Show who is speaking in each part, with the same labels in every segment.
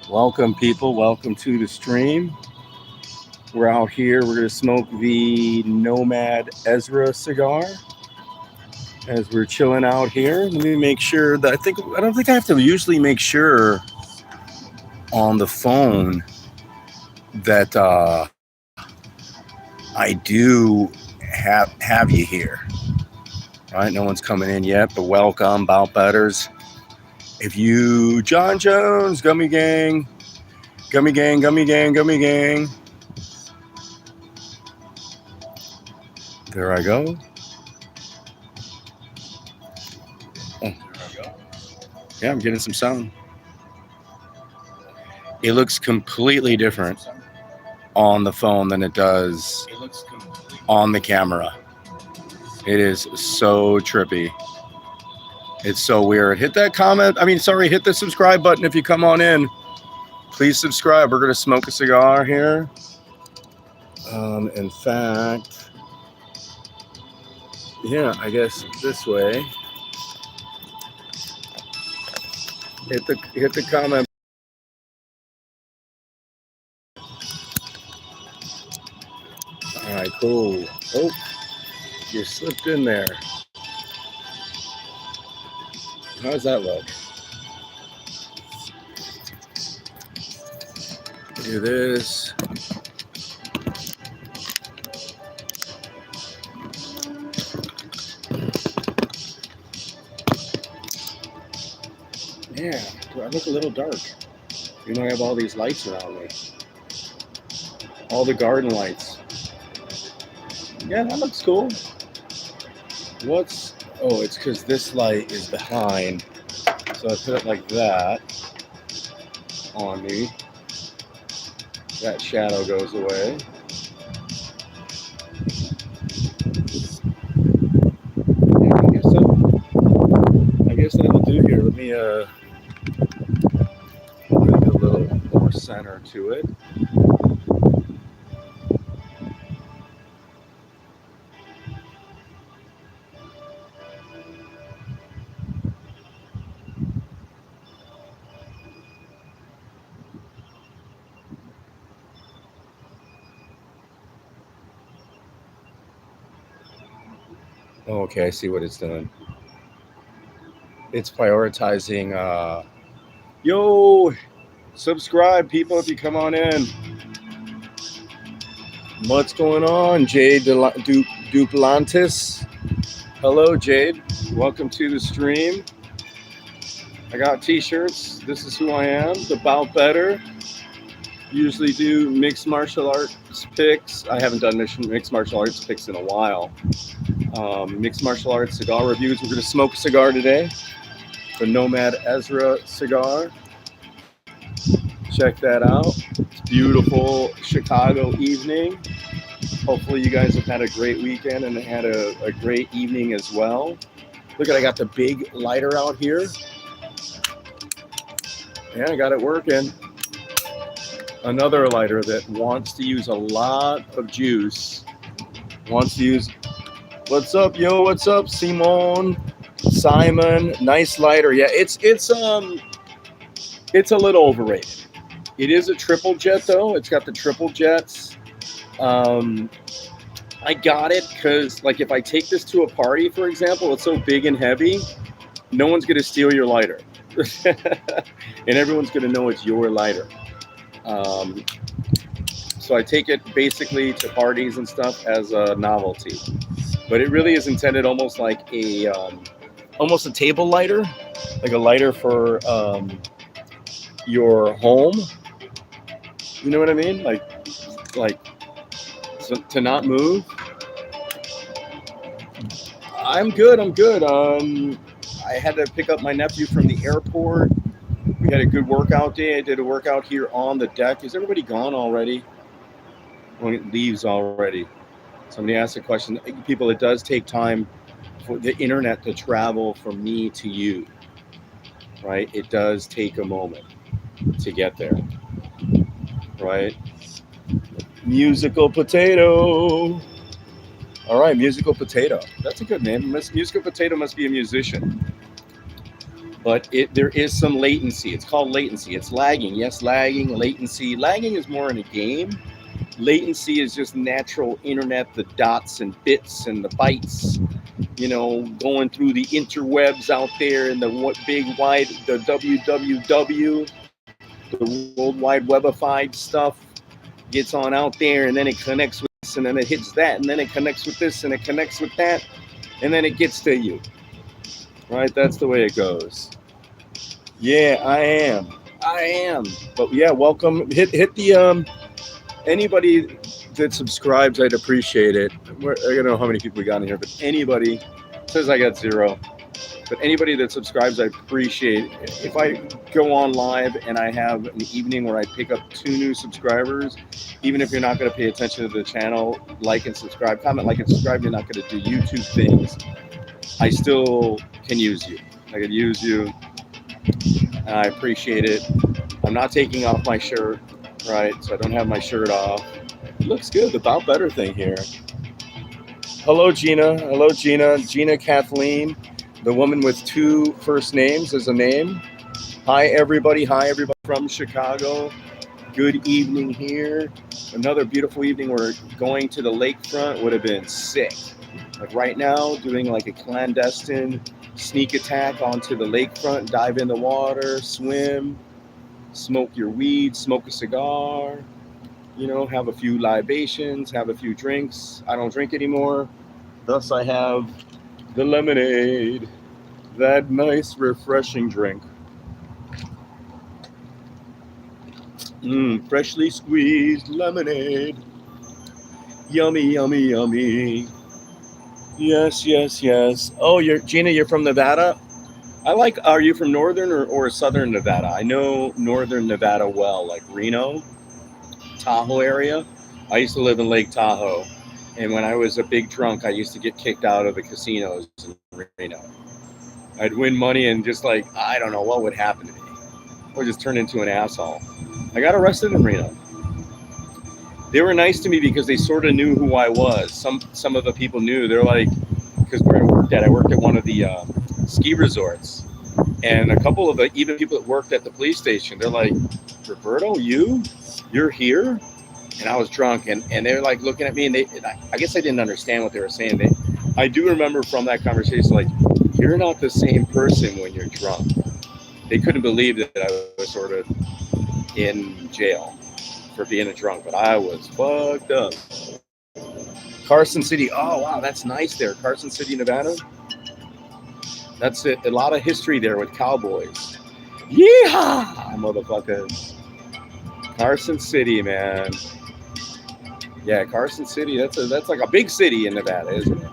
Speaker 1: Welcome, people. Welcome to the stream. We're out here. We're going to smoke the Nomad Ezra cigar as we're chilling out here. Let me make sure that I don't think I have to usually make sure on the phone that I do have you here. All right, no one's coming in yet, but welcome, Bout Betters. If you, John Jones, Gummy Gang, Gummy Gang, Gummy Gang, Gummy Gang. There I go. Oh. Yeah, I'm getting some sound. It looks completely different on the phone than it does on the camera. It is so trippy. It's so weird. Hit that comment. Hit the subscribe button if you come on in. Please subscribe. We're going to smoke a cigar here. In fact, yeah, I guess this way. Hit the comment. All right, cool. Oh, you slipped in there. How does that look? Do this. Yeah, I look a little dark. You know, I have all these lights around me. All the garden lights. Yeah, that looks cool. It's because this light is behind. So I put it like that on me. That shadow goes away. Yeah, I guess that'll do here. Let me bring a little more center to it. Okay, I see what it's doing. It's prioritizing. Yo, subscribe, people, if you come on in. What's going on, Jade Duplantis? Hello, Jade. Welcome to the stream. I got t-shirts. This is who I am, the Bout Better. Usually do mixed martial arts picks. I haven't done mixed martial arts picks in a while. Mixed martial arts cigar reviews. We're going to smoke a cigar today. The Nomad Ezra cigar. Check that out. It's beautiful Chicago evening. Hopefully you guys have had a great weekend and had a great evening as well. Look at, I got the big lighter out here. Yeah, I got it working. Another lighter that wants to use a lot of juice. What's up, yo? What's up, Simone? Simon, nice lighter. Yeah, it's a little overrated. It is a triple jet though. It's got the triple jets. I got it because, like, if I take this to a party, for example, it's so big and heavy, no one's gonna steal your lighter, and everyone's gonna know it's your lighter. So I take it basically to parties and stuff as a novelty, but it really is intended almost like almost a table lighter, like a lighter for your home. You know what I mean? Like so to not move. I'm good. I had to pick up my nephew from the airport. We had a good workout day. I did a workout here on the deck. Is everybody gone already? Well, it leaves already. Somebody asked a question. People, it does take time for the internet to travel from me to you, right? It does take a moment to get there, right? Musical Potato. All right, Musical Potato. That's a good name. Musical Potato must be a musician. but there is some latency. It's called latency. It's lagging. Yes, lagging, latency. Lagging is more in a game. Latency is just natural internet, the dots and bits and the bytes, going through the interwebs out there and the big wide, the www, the World Wide Webified stuff gets on out there, and then it connects with this, and then it hits that, and then it connects with this, and it connects with that, and then it gets to you. Right? That's the way it goes. Yeah, I am. But yeah, welcome. Hit the anybody that subscribes, I'd appreciate it. I don't know how many people we got in here, but anybody says I got 0. But anybody that subscribes, I appreciate it. If I go on live and I have an evening where I pick up 2 new subscribers, even if you're not going to pay attention to the channel, like and subscribe, comment, like and subscribe, you're not going to do YouTube things, I still can use you. I can use you, and I appreciate it. I'm not taking off my shirt, right? So I don't have my shirt off. It looks good, the Bout Better thing here. Hello, Gina. Hello, Gina. Gina Kathleen. The woman with 2 first names is a name. Hi, everybody. Hi, everybody from Chicago. Good evening here. Another beautiful evening. We're going to the lakefront. Would have been sick. Like right now, doing like a clandestine sneak attack onto the lakefront, dive in the water, swim, smoke your weed, smoke a cigar, have a few libations, have a few drinks. I don't drink anymore. Thus, I have the lemonade, that nice, refreshing drink. Freshly squeezed lemonade. Yummy, yummy, yummy. Yes, yes, yes. Oh, Gina, you're from Nevada? Are you from northern or southern Nevada? I know northern Nevada well, like Reno, Tahoe area. I used to live in Lake Tahoe. And when I was a big drunk, I used to get kicked out of the casinos in Reno. I'd win money and just I don't know what would happen to me. Or just turn into an asshole. I got arrested in Reno. They were nice to me because they sort of knew who I was. Some of the people knew. They're like, because where I worked at one of the ski resorts. And a couple of the even people that worked at the police station, they're like, Roberto, you're here? And I was drunk, and they're like looking at me, and I guess I didn't understand what they were saying. I do remember from that conversation, like, you're not the same person when you're drunk. They couldn't believe that I was sort of in jail for being a drunk, but I was fucked up. Carson City, oh wow, that's nice there. Carson City, Nevada. That's it. A lot of history there with cowboys. Yeehaw, motherfuckers. Carson City, man. Yeah, Carson City, that's like a big city in Nevada, isn't it?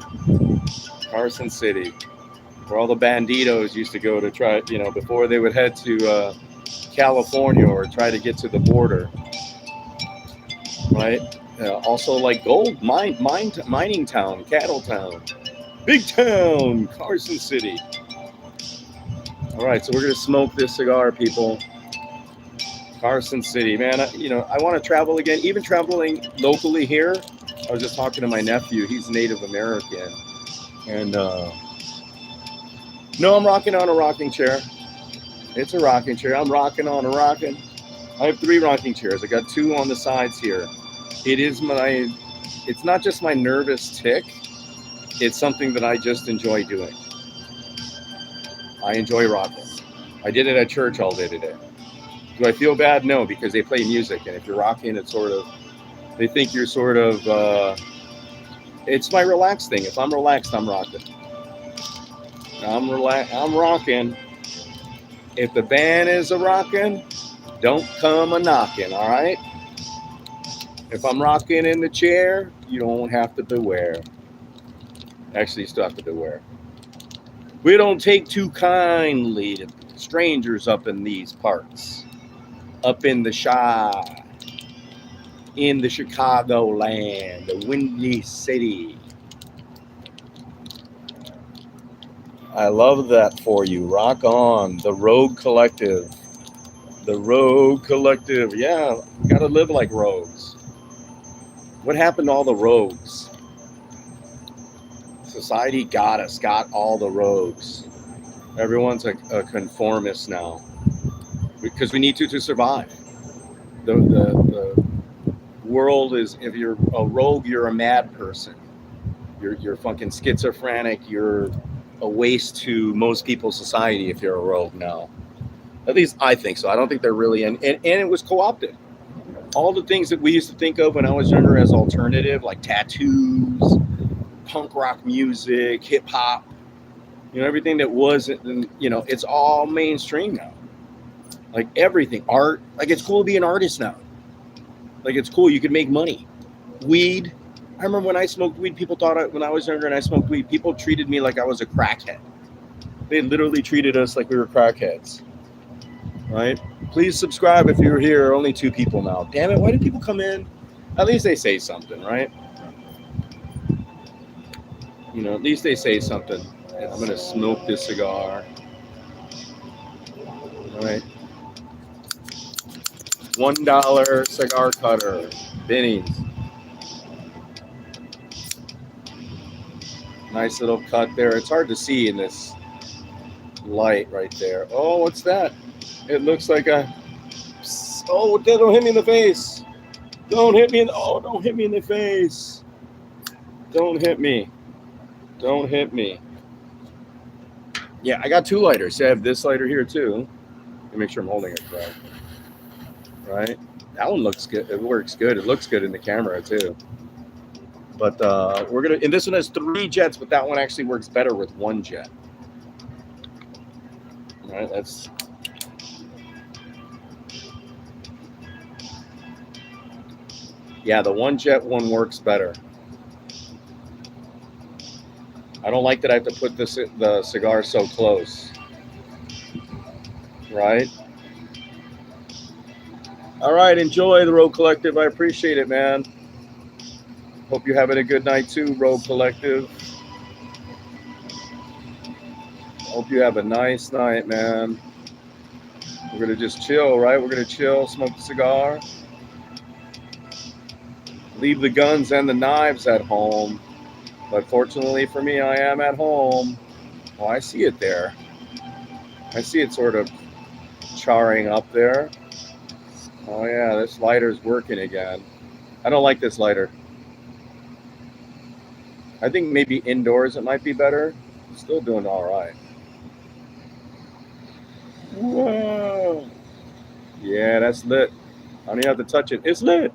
Speaker 1: Carson City, where all the banditos used to go to try, before they would head to California or try to get to the border, right? Also like gold, mining town, cattle town, big town, Carson City. All right, so we're going to smoke this cigar, people. Carson City, man, I want to travel again, even traveling locally here. I was just talking to my nephew. He's Native American. And no, I'm rocking on a rocking chair. It's a rocking chair. I'm rocking on a rocking. I have 3 rocking chairs. I got 2 on the sides here. It's not just my nervous tick. It's something that I just enjoy doing. I enjoy rocking. I did it at church all day today. Do I feel bad? No, because they play music, and if you're rocking, it's they think you're it's my relaxed thing. If I'm relaxed, I'm rocking. I'm rocking. If the band is a rocking, don't come a knocking, all right? If I'm rocking in the chair, you don't have to beware. Actually, you still have to beware. We don't take too kindly to strangers up in these parts. Up in the Chi, in the Chicagoland, the Windy City. I love that for you. Rock on. The Rogue Collective. The Rogue Collective. Yeah, gotta live like rogues. What happened to all the rogues? Society got us, got all the rogues. Everyone's a conformist now because we need to survive. The world is, if you're a rogue, you're a mad person. You're fucking schizophrenic. You're a waste to most people's society if you're a rogue now. At least I think so. I don't think they're really, and it was co-opted. All the things that we used to think of when I was younger as alternative, like tattoos, punk rock music, hip hop, everything that wasn't, it's all mainstream now. Like everything, art, like it's cool to be an artist now. Like it's cool, you can make money. Weed. I remember when I smoked weed, people thought when I was younger and I smoked weed, people treated me like I was a crackhead. They literally treated us like we were crackheads. Right? Please subscribe if you're here. Only 2 people now. Damn it, why do people come in? At least they say something, right? At least they say something. I'm going to smoke this cigar. All right. $1 cigar cutter. Benny's. Nice little cut there. It's hard to see in this light right there. Oh, what's that? It looks like a... Oh, don't hit me in the face. Don't hit me in... Oh, don't hit me in the face. Don't hit me. Don't hit me. Yeah, I got 2 lighters. I have this lighter here too. Let me make sure I'm holding it correct. Right? That one looks good. It works good. It looks good in the camera too. But we're gonna, and this one has 3 jets, but that one actually works better with 1 jet. All right, that's... Yeah, the 1 jet one works better. I don't like that I have to put the cigar so close. Right? All right, enjoy the Rogue Collective. I appreciate it, man. Hope you're having a good night too, Rogue Collective. Hope you have a nice night, man. We're going to just chill, right? We're going to chill, smoke a cigar. Leave the guns and the knives at home. But fortunately for me, I am at home. Oh, I see it there. I see it sort of charring up there. Oh, yeah, this lighter's working again. I don't like this lighter. I think maybe indoors it might be better. Still doing all right. Whoa. Yeah, that's lit. I don't even have to touch it. It's lit.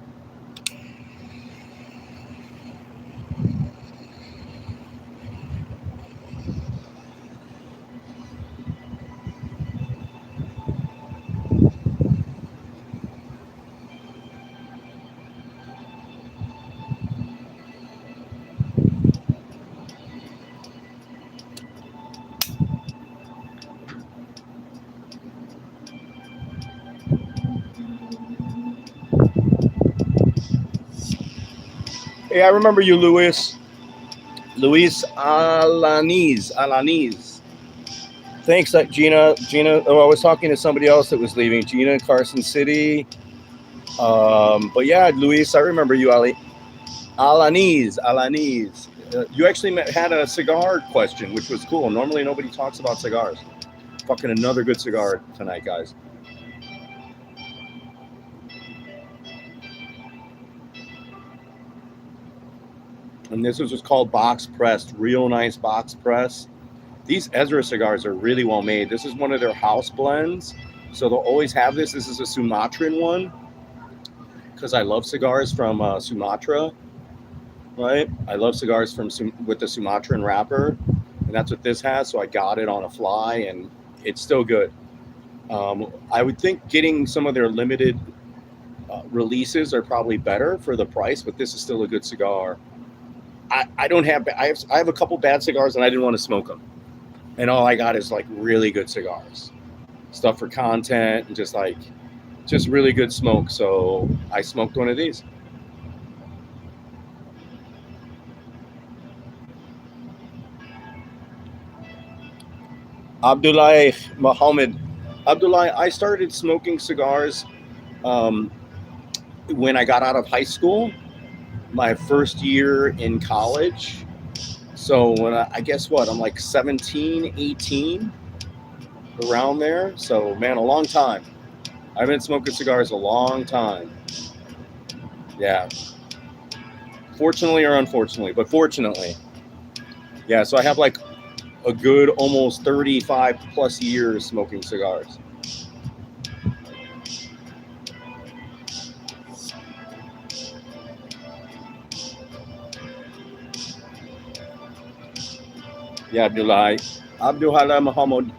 Speaker 1: Hey, I remember you, Luis. Luis Alaniz. Thanks, Gina. Oh, I was talking to somebody else that was leaving. Gina, Carson City. But yeah, Luis, I remember you, Alaniz. You actually had a cigar question, which was cool. Normally, nobody talks about cigars. Fucking another good cigar tonight, guys. And this was just called box pressed, real nice box press. These Ezra cigars are really well made. This is one of their house blends, so they'll always have this. This is a Sumatran one because I love cigars from Sumatra, right? I love cigars with the Sumatran wrapper, and that's what this has. So I got it on a fly, and it's still good. I would think getting some of their limited releases are probably better for the price, but this is still a good cigar. I have a couple bad cigars and I didn't want to smoke them. And all I got is like really good cigars. Stuff for content and just really good smoke. So I smoked one of these. Abdullah Muhammad. Abdullah, I started smoking cigars when I got out of high school. My first year in college. So when I guess what, I'm like 17, 18. around there. So, man, a long time. I've been smoking cigars a long time. Yeah. Fortunately or unfortunately, but fortunately. Yeah, so I have like a good almost 35 plus years smoking cigars. Yeah, Abdullah Muhammad.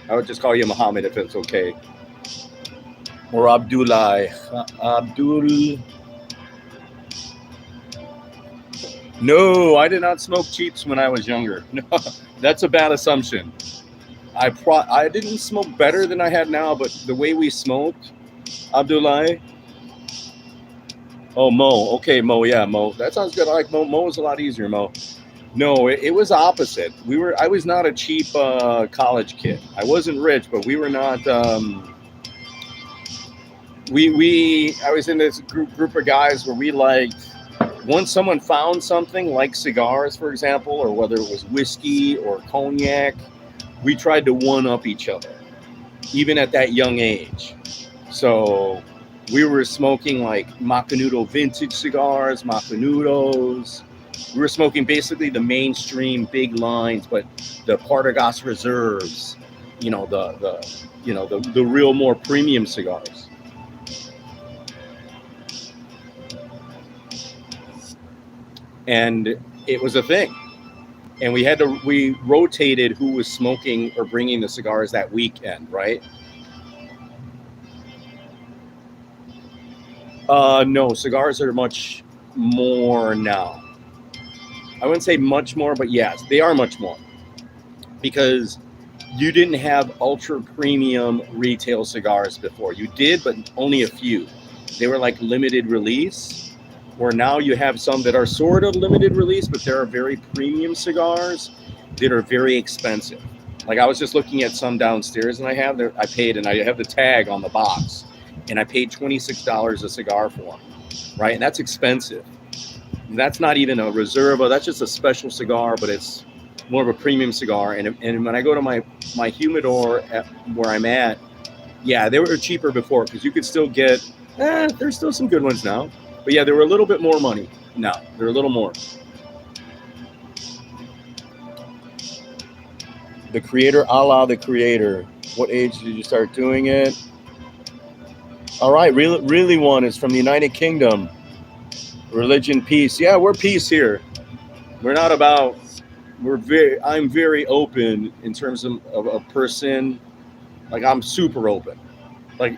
Speaker 1: I would just call you Muhammad if it's okay. Or Abdullah. Abdul. No, I did not smoke cheaps when I was younger. No, that's a bad assumption. I didn't smoke better than I had now, but the way we smoked, Abdullah. Oh, Mo. Okay, Mo. Yeah, Mo. That sounds good. I like Mo. Mo is a lot easier, Mo. No, it was opposite. I was not a cheap college kid. I wasn't rich, but we were not. I was in this group of guys where we liked. Once someone found something like cigars, for example, or whether it was whiskey or cognac, we tried to one up each other, even at that young age. So we were smoking like Macanudo vintage cigars, Macanudos. We were smoking basically the mainstream big lines, but the Partagas Reserves, the real more premium cigars. And it was a thing. And we rotated who was smoking or bringing the cigars that weekend, right? No, cigars are much more now. I wouldn't say much more, but yes, they are much more. Because you didn't have ultra premium retail cigars before. You did, but only a few. They were like limited release, where now you have some that are sort of limited release, but there are very premium cigars that are very expensive. Like I was just looking at some downstairs, and I paid, and I have the tag on the box, and I paid $26 a cigar for them, right? And that's expensive. That's not even a Reserva. That's just a special cigar, but it's more of a premium cigar. And when I go to my humidor where I'm at, yeah, they were cheaper before because you could still get. There's still some good ones now, but yeah, they were a little bit more money. No, they're a little more. The creator, Allah, the creator. What age did you start doing it? All right, really one is from the United Kingdom. Religion, peace. Yeah, we're peace here. We're not about. I'm very open in terms of a person. Like I'm super open. Like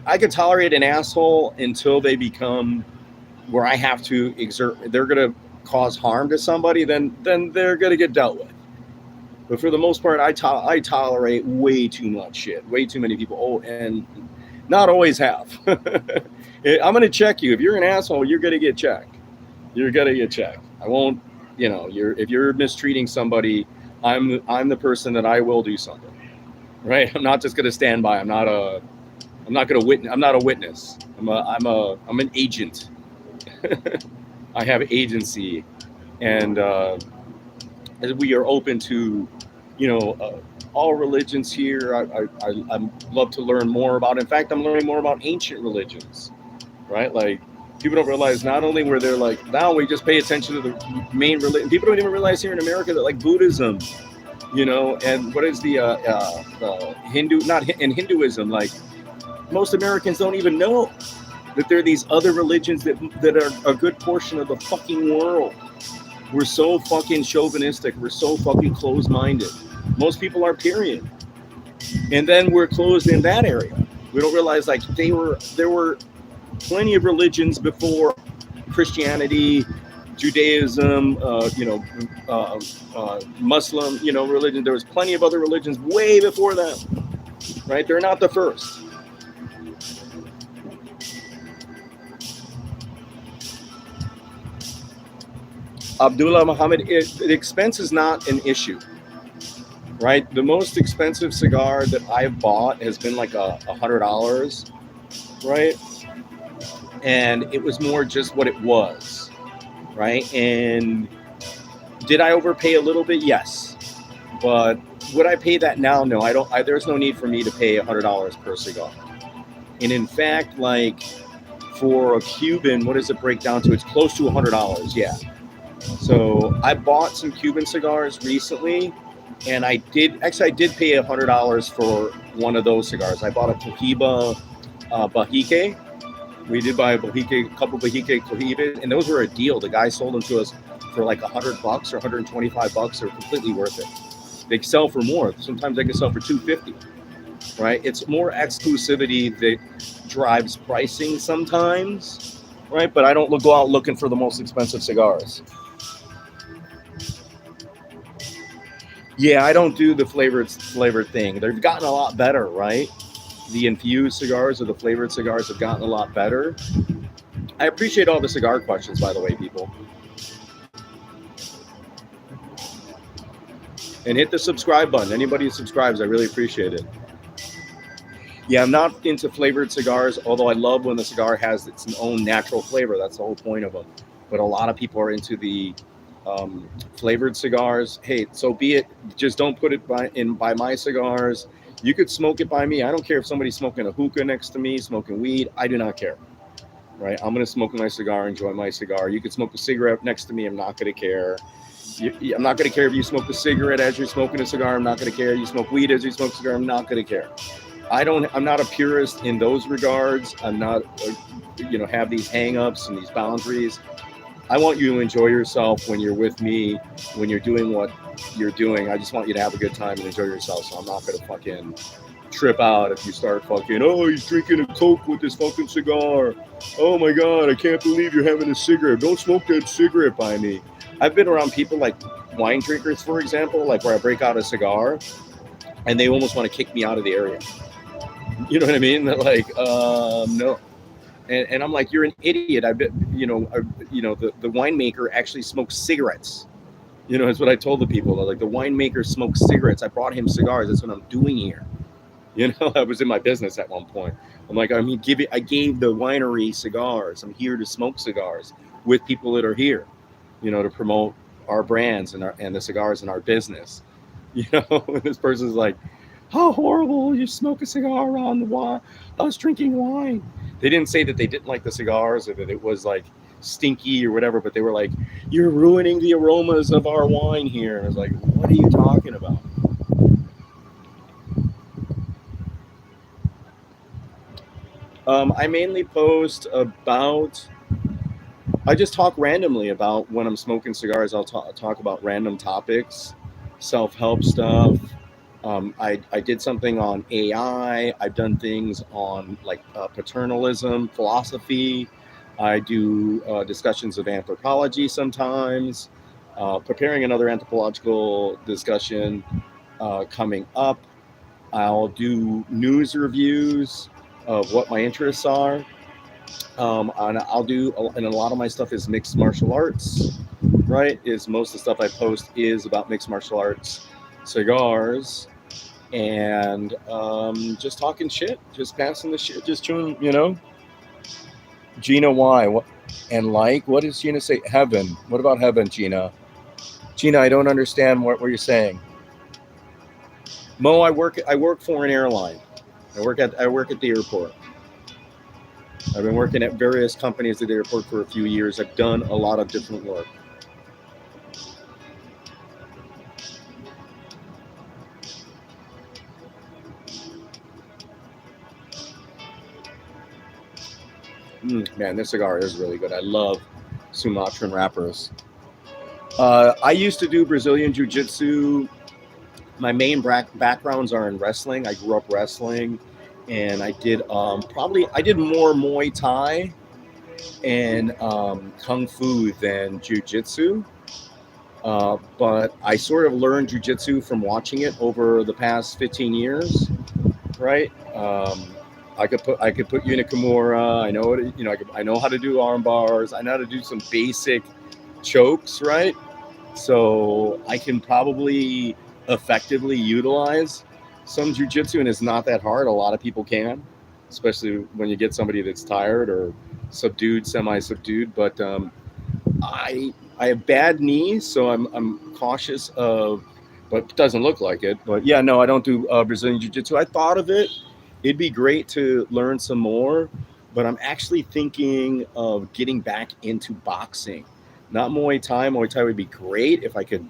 Speaker 1: I could tolerate an asshole until they become where I have to exert. They're gonna cause harm to somebody. Then they're gonna get dealt with. But for the most part, I tolerate way too much shit. Way too many people. Oh, and not always have. I'm gonna check you. If you're an asshole, you're gonna get checked. You're gonna get checked. I won't. If you're mistreating somebody, I'm the person that I will do something, right? I'm not just gonna stand by. I'm not gonna witness. I'm not a witness. I'm an agent. I have agency, and we are open to, all religions here. I love to learn more about. In fact, I'm learning more about ancient religions, right? Like. People don't realize not only were there like now we just pay attention to the main religion. People don't even realize here in America that like Buddhism, and what is the Hindu, not in Hinduism, like most Americans don't even know that there are these other religions that are a good portion of the fucking world. We're so fucking chauvinistic. We're so fucking closed-minded. Most people are, period. And then we're closed in that area. We don't realize like there were plenty of religions before Christianity, Judaism, Muslim, religion. There was plenty of other religions way before them, right? They're not the first. Abdullah Muhammad, the expense is not an issue, right? The most expensive cigar that I've bought has been like $100, right? And it was more just what it was, right? And did I overpay a little bit? Yes. But would I pay that now? No, I don't. There's no need for me to pay $100 per cigar. And in fact, like for a Cuban, what does it break down to? It's close to $100. Yeah. So I bought some Cuban cigars recently, and I did pay $100 for one of those cigars. I bought a Cohiba Bahique. We did buy a couple Bahique Cohibas, and those were a deal. The guy sold them to us for like $100 or $125. They're completely worth it. They sell for more. Sometimes they can sell for $250. Right? It's more exclusivity that drives pricing sometimes, right? But I don't go out looking for the most expensive cigars. Yeah, I don't do the flavored thing. They've gotten a lot better, right? The infused cigars or the flavored cigars have gotten a lot better. I appreciate all the cigar questions, by the way, people. And hit the subscribe button. Anybody who subscribes, I really appreciate it. Yeah, I'm not into flavored cigars, although I love when the cigar has its own natural flavor. That's the whole point of them. But a lot of people are into the flavored cigars. Hey, so be it. Just don't put it by my cigars. You could smoke it by me. I don't care if somebody's smoking a hookah next to me, smoking weed. I do not care. Right? I'm going to smoke my cigar, enjoy my cigar. You could smoke a cigarette next to me. I'm not going to care. I'm not going to care if you smoke a cigarette as you're smoking a cigar. I'm not going to care. You smoke weed as you smoke a cigar. I'm not going to care. I'm not a purist in those regards. I'm not, have these hang-ups and these boundaries. I want you to enjoy yourself when you're with me, when you're doing what you're doing. I just want you to have a good time and enjoy yourself. So I'm not going to fucking trip out if you start fucking, oh, he's drinking a Coke with this fucking cigar. Oh my God, I can't believe you're having a cigarette. Don't smoke that cigarette by me. I've been around people like wine drinkers, for example, like where I break out a cigar and they almost want to kick me out of the area. You know what I mean? They're like, no. And I'm like, you're an idiot. I bet, the winemaker actually smokes cigarettes. That's what I told the people. Like, the winemaker smokes cigarettes. I brought him cigars. That's what I'm doing here. I was in my business at one point. I'm like, I gave the winery cigars. I'm here to smoke cigars with people that are here, to promote our brands and the cigars in our business. And this person's like, how horrible, you smoke a cigar on the wine. I was drinking wine. They didn't say that they didn't like the cigars or that it was like stinky or whatever, but they were like, you're ruining the aromas of our wine here. And I was like, what are you talking about? I mainly post about, I just talk randomly about when I'm smoking cigars. I'll talk about random topics, self-help stuff. I did something on AI. I've done things on like paternalism, philosophy. I do discussions of anthropology sometimes. Preparing another anthropological discussion coming up. I'll do news reviews of what my interests are. And I'll do, and a lot of my stuff is mixed martial arts, right? Most of the stuff I post is about mixed martial arts, cigars, and just talking shit, just passing the shit, just chewing, Gina, why? What? And what does Gina say? Heaven. What about heaven, Gina? Gina, I don't understand what you're saying. Mo, I work for an airline. I work at the airport. I've been working at various companies at the airport for a few years. I've done a lot of different work. Man, this cigar is really good. I love Sumatran wrappers. I used to do Brazilian Jiu-Jitsu. My main backgrounds are in wrestling. I grew up wrestling, and I did I did more Muay Thai and Kung Fu than Jiu-Jitsu. But I sort of learned Jiu-Jitsu from watching it over the past 15 years, right? I could put you in a Kimura. I know it. I know how to do arm bars. I know how to do some basic chokes, right? So I can probably effectively utilize some jiu-jitsu, and it's not that hard. A lot of people can, especially when you get somebody that's tired or subdued, semi-subdued. But I have bad knees, so I'm cautious of but it doesn't look like it. But yeah, no, I don't do Brazilian Jiu-Jitsu. I thought of it. It'd be great to learn some more, but I'm actually thinking of getting back into boxing. Not Muay Thai. Muay Thai would be great if I could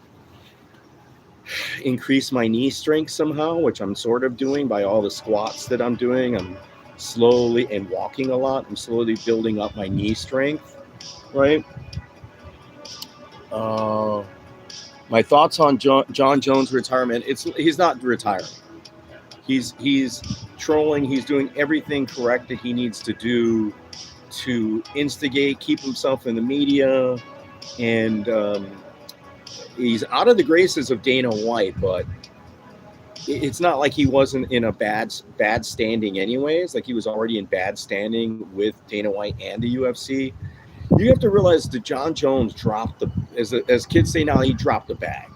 Speaker 1: increase my knee strength somehow, which I'm sort of doing by all the squats that I'm doing. I'm slowly and walking a lot. I'm slowly building up my knee strength, right? Uh, my thoughts on John Jones' retirement. He's not retiring. He's trolling. He's doing everything correct that he needs to do to instigate, keep himself in the media, and he's out of the graces of Dana White, but it's not like he wasn't in a bad standing anyways. Like he was already in bad standing with Dana White and the UFC. You have to realize that John Jones dropped as kids say now, he dropped the bag.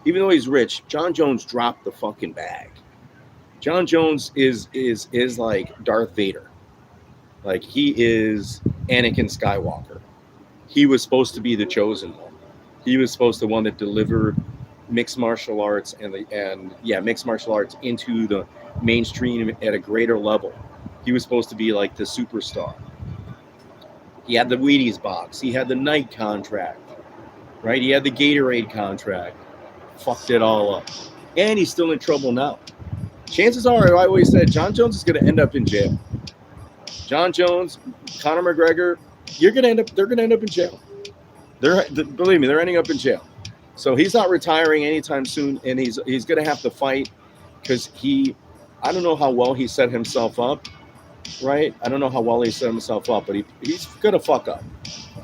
Speaker 1: Even though he's rich, John Jones dropped the fucking bag. John Jones is like Darth Vader. Like he is Anakin Skywalker. He was supposed to be the chosen one. He was supposed to be the one that delivered mixed martial arts mixed martial arts into the mainstream at a greater level. He was supposed to be like the superstar. He had the Wheaties box. He had the Nike contract, right? He had the Gatorade contract. Fucked it all up. And he's still in trouble now. Chances are, I always said, John Jones is going to end up in jail. John Jones, Conor McGregor, they're going to end up in jail. Believe me, they're ending up in jail. So he's not retiring anytime soon, and he's going to have to fight because I don't know how well he set himself up, right? I don't know how well he set himself up, but he's going to fuck up.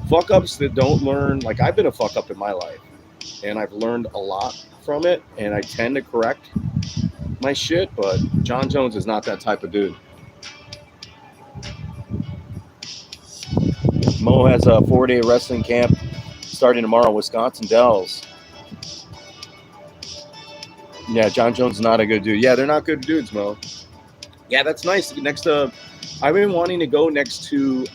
Speaker 1: Fuck ups that don't learn, like I've been a fuck up in my life, and I've learned a lot from it, and I tend to correct my shit, but John Jones is not that type of dude. Mo has a 4-day wrestling camp starting tomorrow, Wisconsin Dells. Yeah, John Jones is not a good dude. Yeah, they're not good dudes, Mo. Yeah, that's nice. Next to, I've been wanting to go next to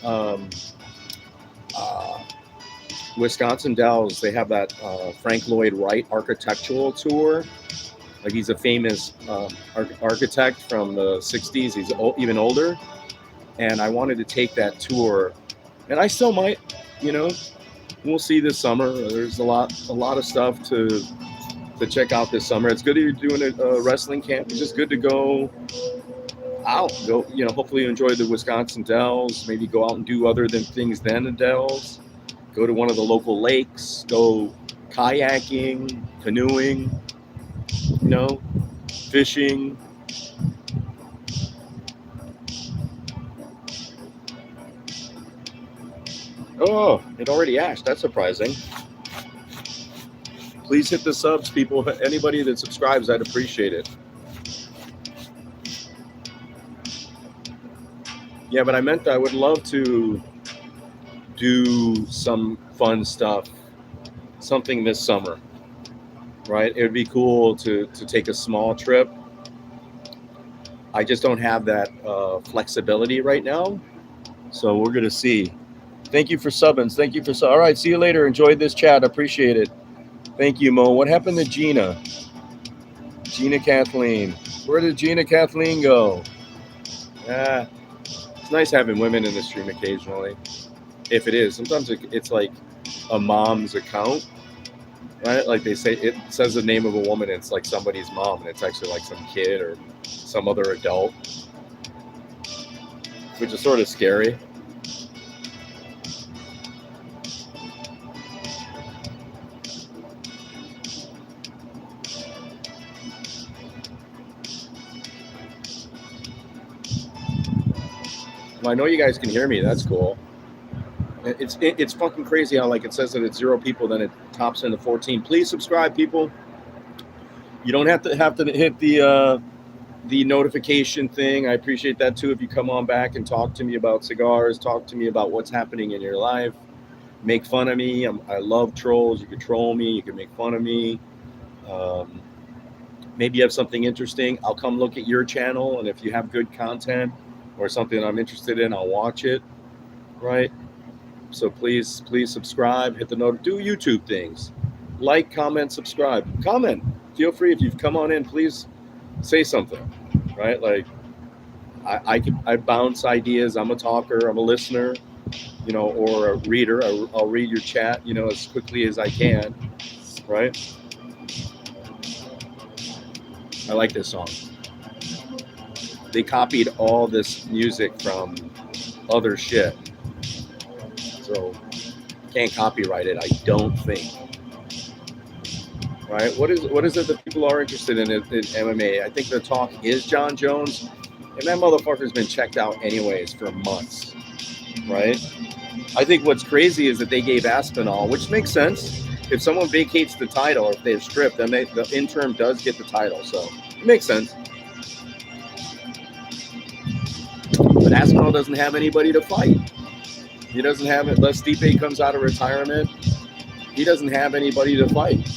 Speaker 1: Wisconsin Dells. They have that Frank Lloyd Wright architectural tour. Like he's a famous architect from the 60s. He's even older. And I wanted to take that tour. And I still might, we'll see this summer. There's a lot of stuff to check out this summer. It's good that you're doing a wrestling camp. It's just good to go out. Go, hopefully you enjoy the Wisconsin Dells. Maybe go out and do other things than the Dells. Go to one of the local lakes. Go kayaking, canoeing, fishing. Oh, it already asked. That's surprising. Please hit the subs, people. Anybody that subscribes, I'd appreciate it. Yeah, but I meant that I would love to do some fun stuff, something this summer, right? It would be cool to take a small trip. I just don't have that flexibility right now. So we're going to see. Thank you for subbing. Thank you for All right, see you later. Enjoyed this chat. Appreciate it. Thank you, Mo. What happened to Gina? Gina Kathleen. Where did Gina Kathleen go? It's nice having women in the stream occasionally. If it is. Sometimes it's like a mom's account, right? Like they say, it says the name of a woman, and it's like somebody's mom, and it's actually like some kid or some other adult, which is sort of scary. Well, I know you guys can hear me. That's cool. It's fucking crazy how like it says that it's 0 people, then it tops into 14. Please subscribe, people. You don't have to hit the notification thing. I appreciate that too. If you come on back and talk to me about cigars, talk to me about what's happening in your life, make fun of me. I love trolls. You can troll me. You can make fun of me. Maybe you have something interesting. I'll come look at your channel, and if you have good content or something that I'm interested in, I'll watch it, right? So please subscribe, hit the note, do YouTube things. Like, comment, subscribe. Comment. feel free, if you've come on in, please say something, right? Like I bounce ideas. I'm a talker. I'm a listener, or a reader. I'll read your chat, as quickly as I can, right? I like this song. They copied all this music from other shit, so can't copyright it, I don't think. Right? What is it that people are interested in MMA? I think the talk is John Jones, and that motherfucker's been checked out anyways for months, right? I think what's crazy is that they gave Aspinall, which makes sense. If someone vacates the title, or if they're stripped, then the interim does get the title, so it makes sense. But Aspinall doesn't have anybody to fight. He doesn't have it. Unless Stipe comes out of retirement, he doesn't have anybody to fight.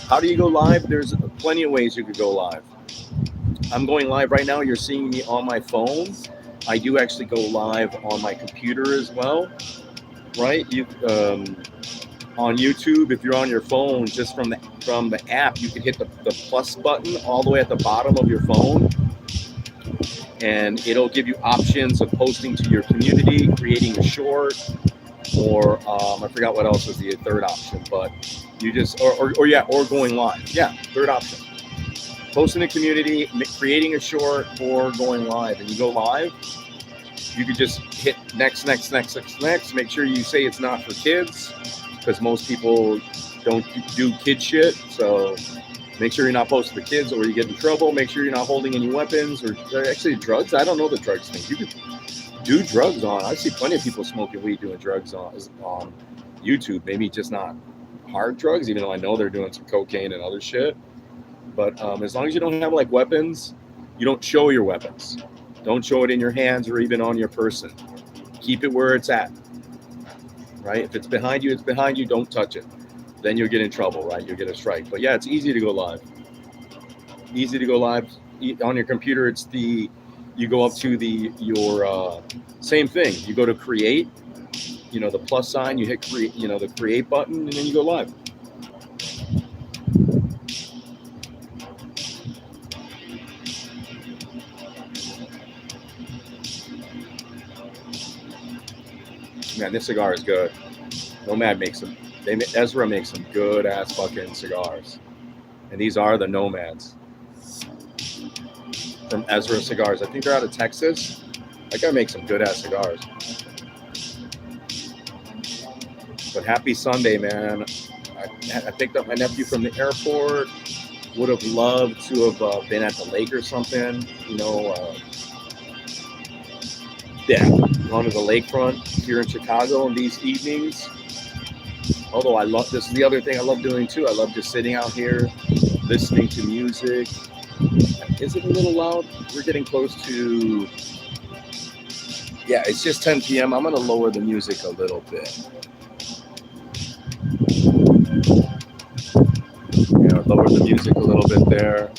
Speaker 1: How do you go live? There's plenty of ways you could go live. I'm going live right now. You're seeing me on my phone. I do actually go live on my computer as well, right? You on YouTube, if you're on your phone, just from the app, you can hit the plus button all the way at the bottom of your phone, and it'll give you options of posting to your community, creating a short, or I forgot what else was the third option, but you just or going live. Yeah, third option. Posting a community, creating a short, or going live. And you go live, you could just hit next. Make sure you say it's not for kids, because most people don't do kid shit. So make sure you're not posting for kids, or you get in trouble. Make sure you're not holding any weapons, or actually drugs. I don't know the drugs thing. You could do drugs on. I see plenty of people smoking weed doing drugs on YouTube. Maybe just not hard drugs, even though I know they're doing some cocaine and other shit. But as long as you don't have like weapons, you don't show your weapons. Don't show it in your hands or even on your person. Keep it where it's at, right? If it's behind you, it's behind you. Don't touch it. Then you'll get in trouble, right? You'll get a strike. But yeah, it's easy to go live. Easy to go live on your computer. You go up to your same thing. You go to create, the plus sign. You hit create, the create button, and then you go live. Man, this cigar is good. Nomad Ezra makes some good ass fucking cigars. And these are the Nomads from Ezra Cigars. I think they're out of Texas. That guy makes some good ass cigars. But happy Sunday, man. I picked up my nephew from the airport. Would have loved to have been at the lake or something, gone to the lakefront here in Chicago in these evenings. Although this is the other thing I love doing too. I love just sitting out here, listening to music. Is it a little loud? We're getting close to, it's just 10 p.m. I'm going to lower the music a little bit. Lower the music a little bit there.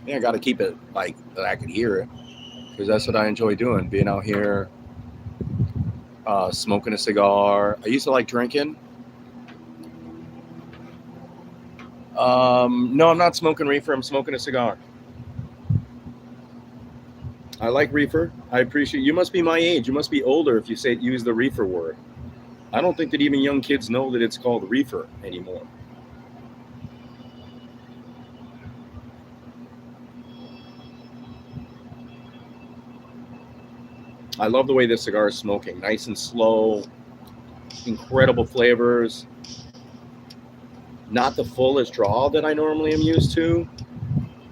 Speaker 1: I got to keep it like that I can hear it, because that's what I enjoy doing, being out here, smoking a cigar. I used to like drinking. No, I'm not smoking reefer. I'm smoking a cigar. I like reefer. I appreciate. You must be my age. You must be older if you use the reefer word. I don't think that even young kids know that it's called reefer anymore. I love the way this cigar is smoking. Nice and slow. Incredible flavors. Not the fullest draw that I normally am used to,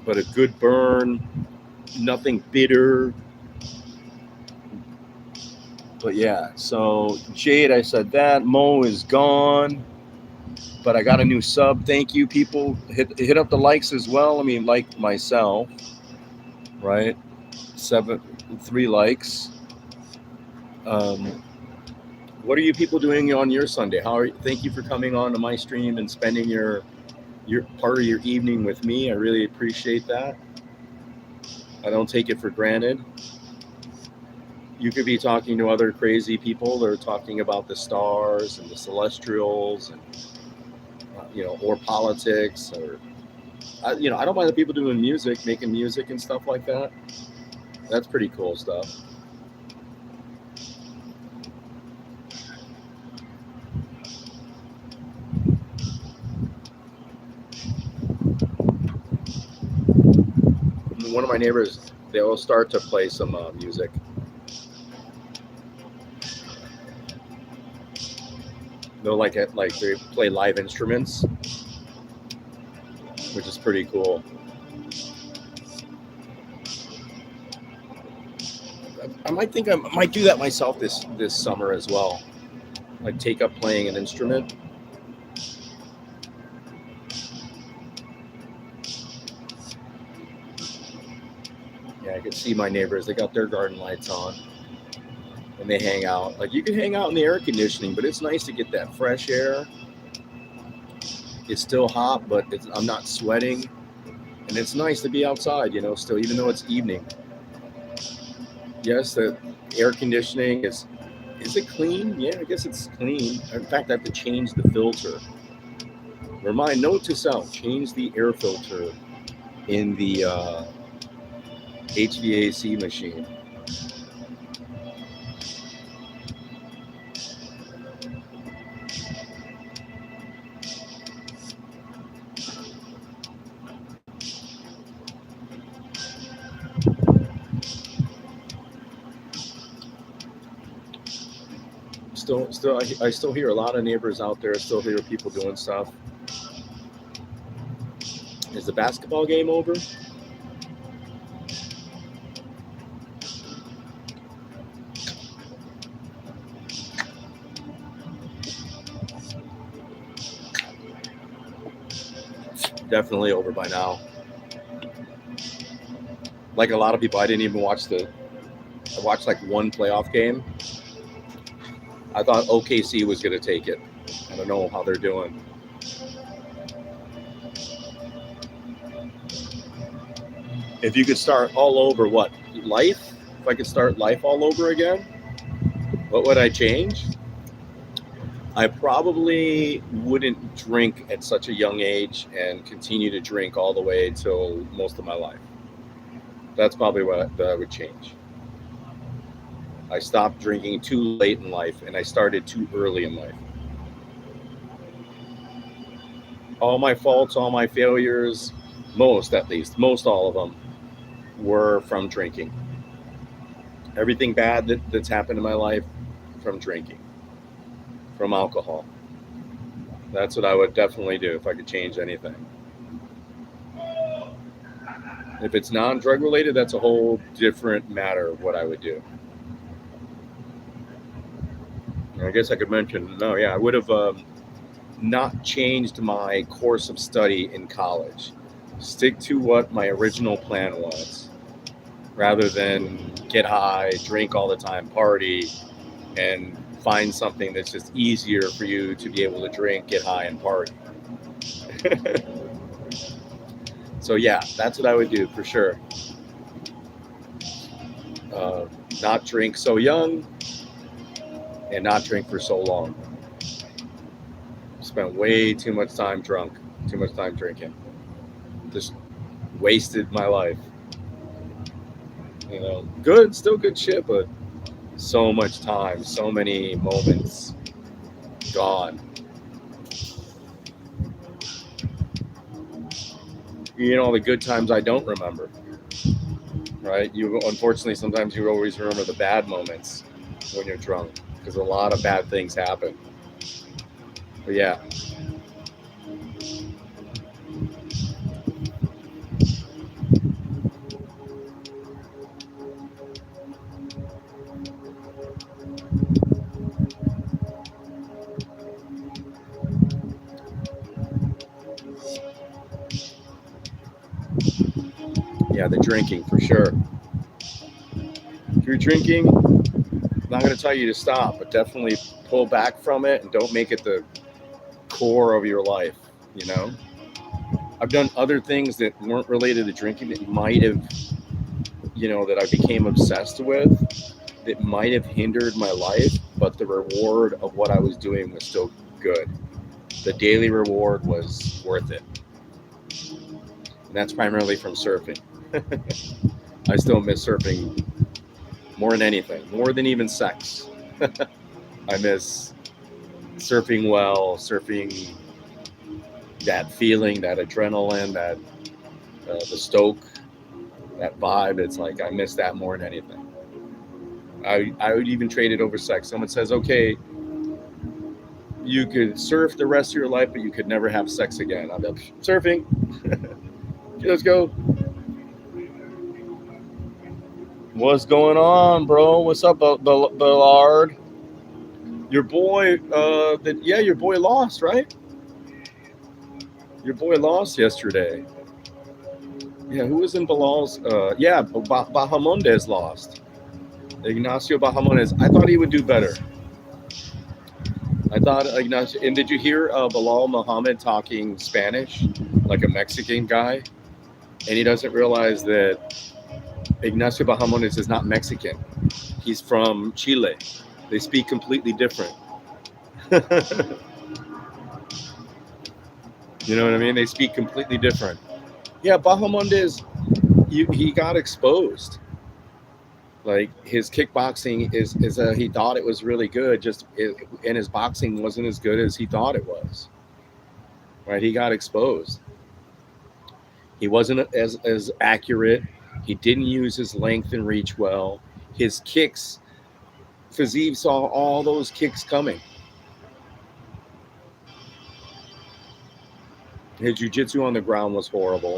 Speaker 1: but a good burn. Nothing bitter. But yeah, so Jade, I said that. Mo is gone, but I got a new sub. Thank you, people. Hit up the likes as well. I mean, like myself, right? 3 likes. What are you people doing on your Sunday? Thank you for coming on to my stream and spending your your part of your evening with me. I really appreciate that. I don't take it for granted. You could be talking to other crazy people that are talking about the stars and the celestials, and or politics, or I don't mind the people doing music, making music and stuff like that. That's pretty cool stuff. One of my neighbors, they'll start to play some music. They'll like they play live instruments, which is pretty cool. I might do that myself this summer as well. Like take up playing an instrument. Yeah, I can see my neighbors. They got their garden lights on, and they hang out. Like you can hang out in the air conditioning, but it's nice to get that fresh air. It's still hot, but I'm not sweating, and it's nice to be outside. Still, even though it's evening. Yes, the air conditioning is. Is it clean? Yeah, I guess it's clean. In fact, I have to change the filter. Remind, note to self: change the air filter in the HVAC machine. I still hear a lot of neighbors out there. Still hear people doing stuff. Is the basketball game over? Definitely over by now. Like a lot of people, I didn't even watch I watched like one playoff game. I thought OKC was going to take it. I don't know how they're doing. If you could start all over, life? If I could start life all over again, what would I change? I probably wouldn't drink at such a young age and continue to drink all the way till most of my life. That's probably what I would change. I stopped drinking too late in life, and I started too early in life. All my faults, all my failures, most all of them, were from drinking. Everything bad that's happened in my life, from drinking, from alcohol. That's what I would definitely do if I could change anything. If it's non-drug related, that's a whole different matter of what I would do. I guess I could mention, no, yeah, I would have not changed my course of study in college. Stick to what my original plan was, rather than get high, drink all the time, party, and find something that's just easier for you to be able to drink, get high, and party. So yeah, that's what I would do for sure. Not drink so young, and not drink for so long. Spent way too much time drunk, too much time drinking. Just wasted my life. Good, still good shit, but so much time, so many moments gone. The good times I don't remember. Right? Unfortunately, sometimes you always remember the bad moments when you're drunk, because a lot of bad things happen. But yeah. Yeah, the drinking for sure. If you're drinking, I'm not going to tell you to stop, but definitely pull back from it and don't make it the core of your life. I've done other things that weren't related to drinking that might have, that I became obsessed with, that might have hindered my life, but the reward of what I was doing was still good. The daily reward was worth it. And that's primarily from surfing. I still miss surfing more than anything, more than even sex. I miss surfing well, surfing, that feeling, that adrenaline, that the stoke, that vibe. It's like I miss that more than anything. I would even trade it over sex. Someone says, okay, you could surf the rest of your life, but you could never have sex again. I'm like, surfing. Let's go. What's going on, bro? What's up, Ballard? Your boy, your boy lost, right? Your boy lost yesterday. Yeah, who was in Bilal's? Bahamondes lost. Ignacio Bahamondes. I thought he would do better. I thought Ignacio. And did you hear Bilal Muhammad talking Spanish like a Mexican guy? And he doesn't realize that Ignacio Bahamondes is not Mexican. He's from Chile. They speak completely different. You know what I mean? They speak completely different. Yeah, Bahamondes, he got exposed. Like his kickboxing is he thought it was really good, and his boxing wasn't as good as he thought it was. Right? He got exposed. He wasn't as accurate. He didn't use his length and reach well. His kicks, Fiziev saw all those kicks coming. His jiu-jitsu on the ground was horrible.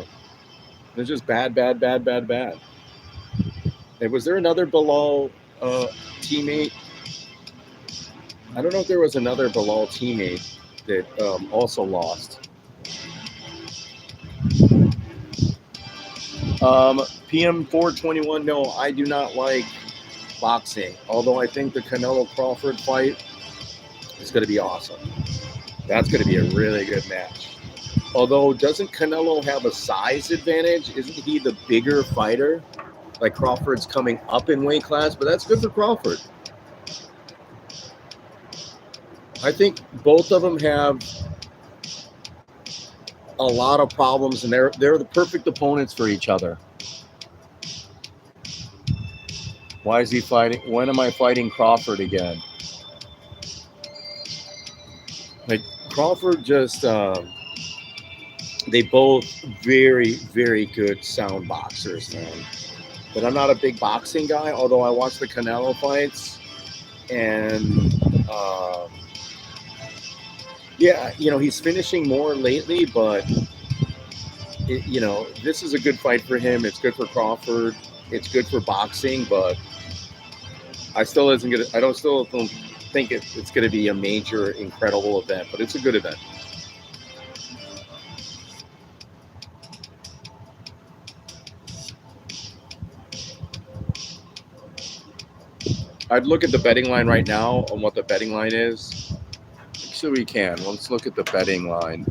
Speaker 1: It was just bad. And was there another Bilal teammate? I don't know if there was another Bilal teammate that also lost. PM 421. No, I do not like boxing. Although I think the Canelo Crawford fight is going to be awesome. That's going to be a really good match. Although, doesn't Canelo have a size advantage? Isn't he the bigger fighter? Like Crawford's coming up in weight class, but that's good for Crawford. I think both of them have a lot of problems, and they're the perfect opponents for each other. Why is he fighting? When am I fighting Crawford again? Like Crawford just, they both very, very good sound boxers, man. But I'm not a big boxing guy, although I watch the Canelo fights. And, he's finishing more lately, but, this is a good fight for him. It's good for Crawford. It's good for boxing, but I still don't think it's going to be a major, incredible event, but it's a good event. I'd look at the betting line right now on what the betting line is. So we can. Let's look at the betting line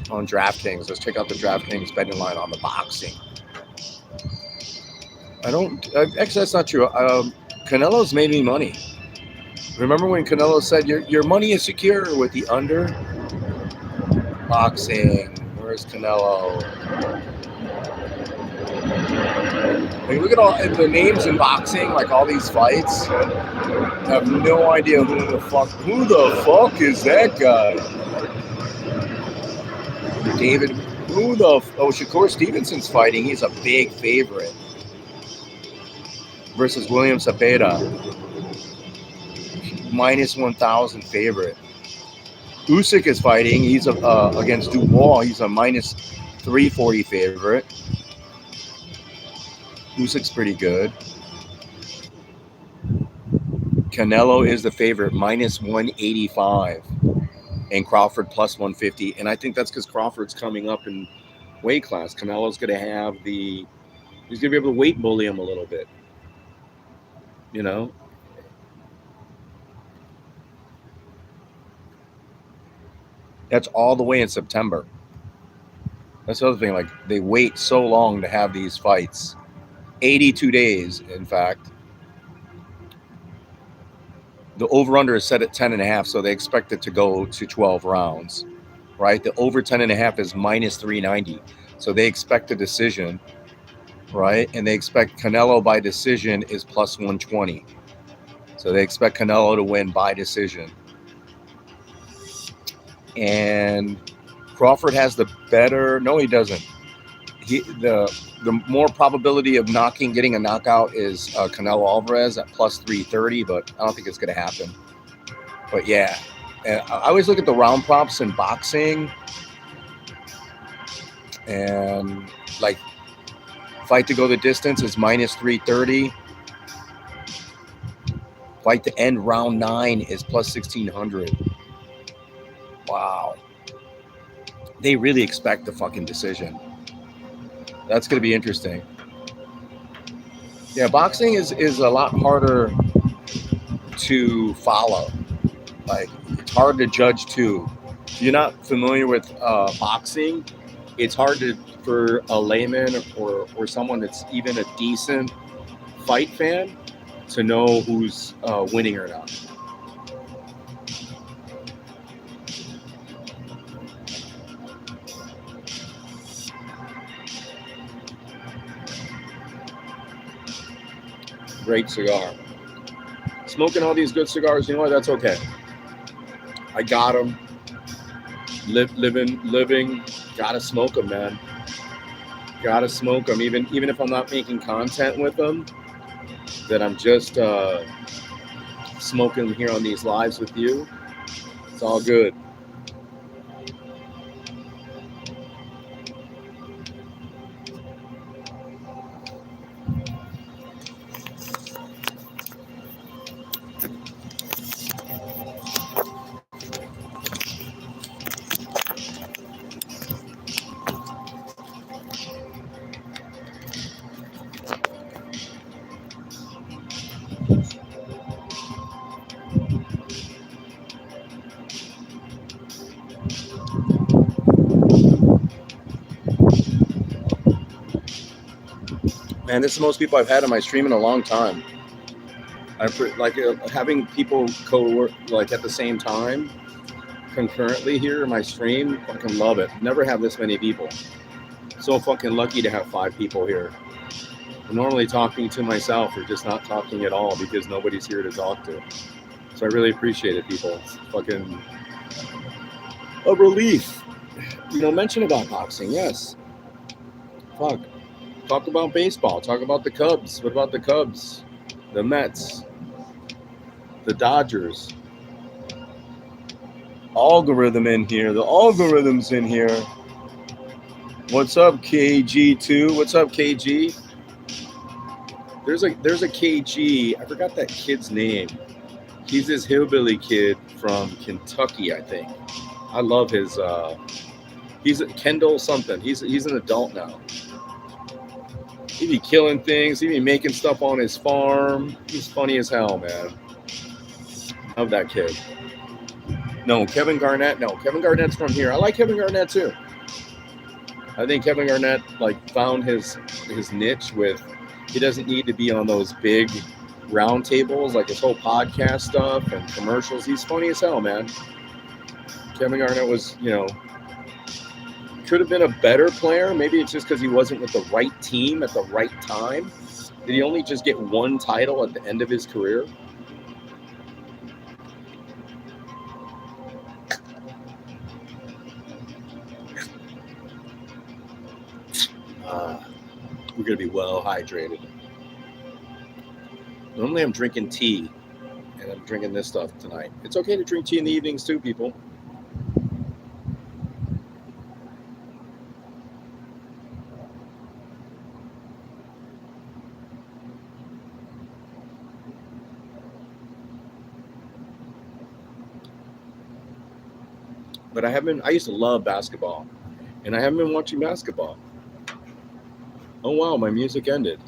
Speaker 1: on DraftKings. Let's check out the DraftKings betting line on the boxing. Actually, that's not true. Canelo's made me money. Remember when Canelo said your money is secure with the under? Boxing. Where's Canelo? Like, look at all the names in boxing, like all these fights. I have no idea who the fuck is that guy? David, Shakur Stevenson's fighting. He's a big favorite. Versus William Cepeda. Minus 1,000 favorite. Usyk is fighting. He's against Dubois. He's a minus 340 favorite. Usyk's pretty good. Canelo is the favorite, minus 185. And Crawford plus 150. And I think that's because Crawford's coming up in weight class. Canelo's going to have he's going to be able to weight bully him a little bit. That's all the way in September. That's the other thing. Like they wait so long to have these fights. 82 days, in fact. The over-under is set at 10.5, so they expect it to go to 12 rounds, right? The over 10.5 is minus 390, so they expect a decision, right? And they expect Canelo by decision is plus 120, so they expect Canelo to win by decision. And Crawford has the better. No, he doesn't. The more probability of getting a knockout is Canelo Alvarez at plus 330, but I don't think it's going to happen. But yeah, and I always look at the round props in boxing, and like fight to go the distance is minus 330. Fight to end round 9 is plus 1600. Wow. They really expect the fucking decision. That's going to be interesting. Yeah, boxing is a lot harder to follow. Like, it's hard to judge too. If you're not familiar with boxing, it's hard for a layman or someone that's even a decent fight fan to know who's winning or not. Great cigar. Smoking all these good cigars, you know what? That's okay. I got them. Living. Gotta smoke them, man. Gotta smoke them. Even if I'm not making content with them, that I'm just smoking here on these lives with you. It's all good. Man, this is the most people I've had on my stream in a long time. I like having people co-work like at the same time, concurrently here in my stream. Fucking love it. Never have this many people. So fucking lucky to have 5 people here. I'm normally talking to myself or just not talking at all because nobody's here to talk to. So I really appreciate it, people. It's fucking a relief. Mention about boxing, yes. Fuck. Talk about baseball. Talk about the Cubs. What about the Cubs? The Mets. The Dodgers. Algorithm in here. The algorithm's in here. What's up, KG2? What's up, KG? There's a KG. I forgot that kid's name. He's this hillbilly kid from Kentucky, I think. I love his. He's Kendall something. He's an adult now. He be killing things. He be making stuff on his farm. He's funny as hell, man. Love that kid. No, Kevin Garnett. No, Kevin Garnett's from here. I like Kevin Garnett too. I think Kevin Garnett found his niche with. He doesn't need to be on those big round tables, like his whole podcast stuff and commercials. He's funny as hell, man. Kevin Garnett was, could have been a better player. Maybe it's just because he wasn't with the right team at the right time. Did he only just get one title at the end of his career? We're going to be well hydrated. Normally I'm drinking tea, and I'm drinking this stuff tonight. It's okay to drink tea in the evenings too, people. But I used to love basketball, and I haven't been watching basketball. Oh, wow, my music ended.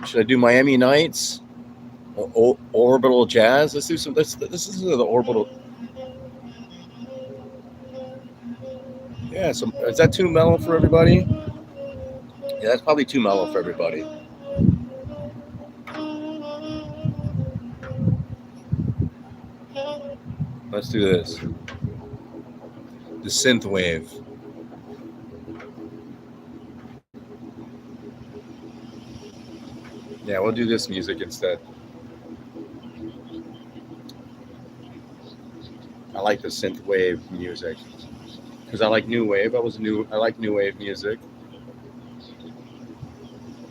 Speaker 1: Should I do Miami Nights or Orbital Jazz? Let's do some. This is the Orbital. Yeah, so is that too mellow for everybody? Yeah, that's probably too mellow for everybody. Let's do this. The synth wave. Yeah, we'll do this music instead. I like the synth wave music because I like new wave. I like new wave music.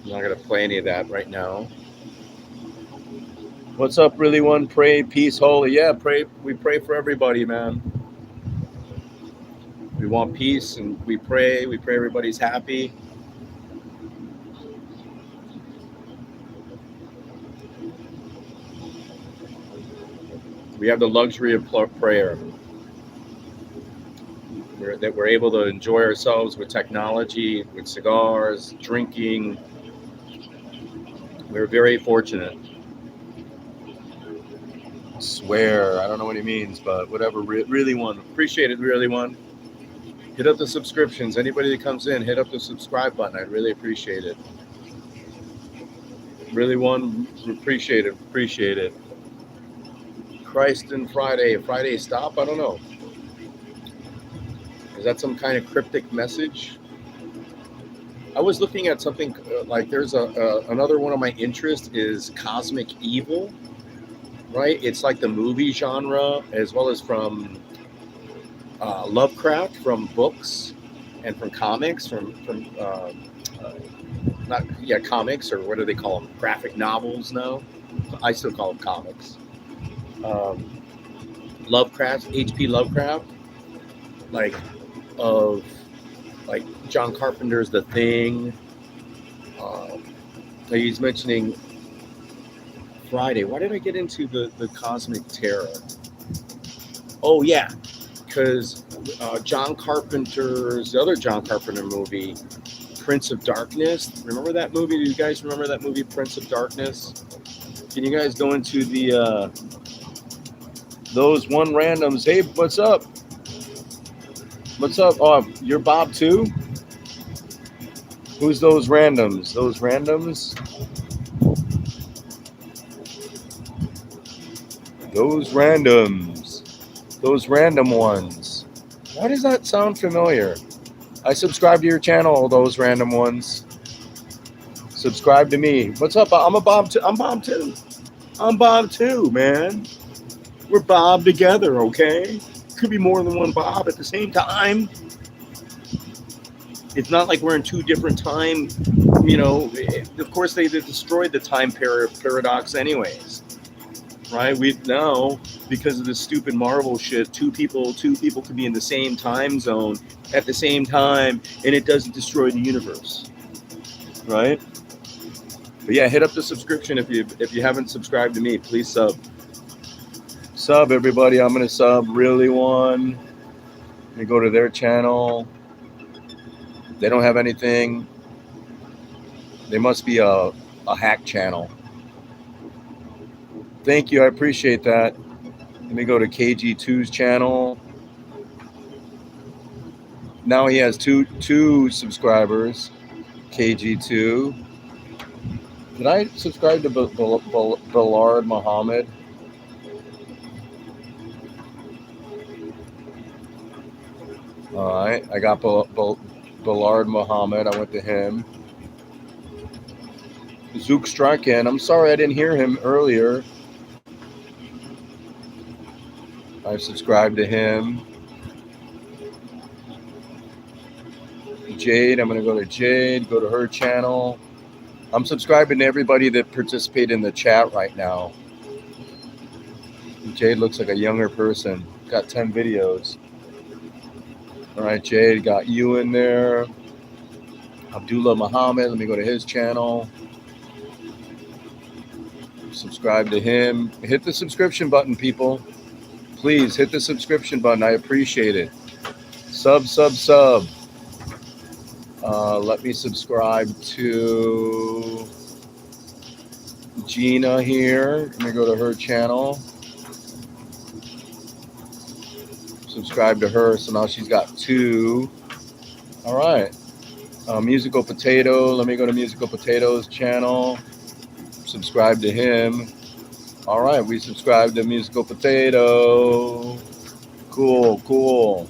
Speaker 1: I'm not gonna play any of that right now. What's up, really one? Pray, peace, holy. Yeah, pray. We pray for everybody, man. We want peace, and we pray. We pray everybody's happy. We have the luxury of prayer. That we're able to enjoy ourselves with technology, with cigars, drinking. We're very fortunate. Swear, I don't know what he means, but whatever. Really one, appreciate it. Really one. Hit up the subscriptions. Anybody that comes in, hit up the subscribe button. I'd really appreciate it. Really one, appreciate it. Appreciate it. Christ and Friday stop. I don't know. Is that some kind of cryptic message? I was looking at something like there's another one of my interests is cosmic evil, right? It's like the movie genre as well as from Lovecraft, from books and from comics, from comics, or what do they call them? Graphic novels now. I still call them comics. Lovecraft, H.P. Lovecraft, like of like John Carpenter's The Thing. He's mentioning Friday. Why did I get into the cosmic terror? Oh yeah, because John Carpenter's the other John Carpenter movie, Prince of Darkness. Remember that movie? Do you guys remember that movie, Prince of Darkness? Can you guys go into the those one randoms? Hey, what's up? What's up? Oh, you're Bob too? Who's those randoms? Those randoms? Those randoms. Those random ones. Why does that sound familiar? I subscribe to your channel, those random ones. Subscribe to me. What's up? I'm Bob too. I'm Bob too. I'm Bob too, man. We're Bob together, okay? Could be more than one Bob at the same time. It's not like we're in two different time, you know. Of course, they destroyed the time paradox anyways, right? We now, because of this stupid Marvel shit, two people could be in the same time zone at the same time, and it doesn't destroy the universe, right? But yeah, hit up the subscription if you haven't subscribed to me. Please sub everybody. I'm gonna sub really one. You go to their channel. They don't have anything. They must be a hack channel. Thank you. I appreciate that. Let me go to KG2's channel. Now he has two subscribers. KG2. Did I subscribe to Ballard Muhammad? All right. I got Ballard Muhammad. I went to him. Zook Striken. I'm sorry I didn't hear him earlier. I subscribed to him. Jade. I'm going to go to Jade. Go to her channel. I'm subscribing to everybody that participated in the chat right now. Jade looks like a younger person. Got 10 videos. All right, Jade, got you in there. Abdullah Muhammad, let me go to his channel. Subscribe to him. Hit the subscription button, people. Please hit the subscription button. I appreciate it. Sub. Let me subscribe to Gina here. Let me go to her channel. Subscribe to her. So now she's got 2. All right. Musical Potato. Let me go to Musical Potato's channel. Subscribe to him. All right, we subscribe to Musical Potato. Cool, cool.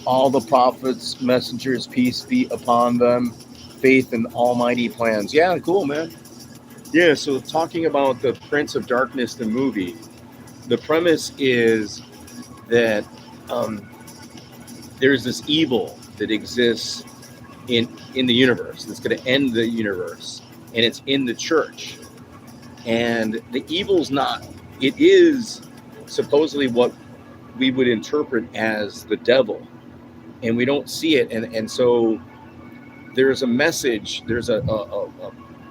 Speaker 1: All the prophets, messengers, peace be upon them. Faith in almighty plans. Yeah, cool, man. Yeah, so talking about the Prince of Darkness, the movie, the premise is that um, there's this evil that exists in the universe that's going to end the universe, and it's in the church. And the evil's not. It is supposedly what we would interpret as the devil, and we don't see it. And so there's a message. There's a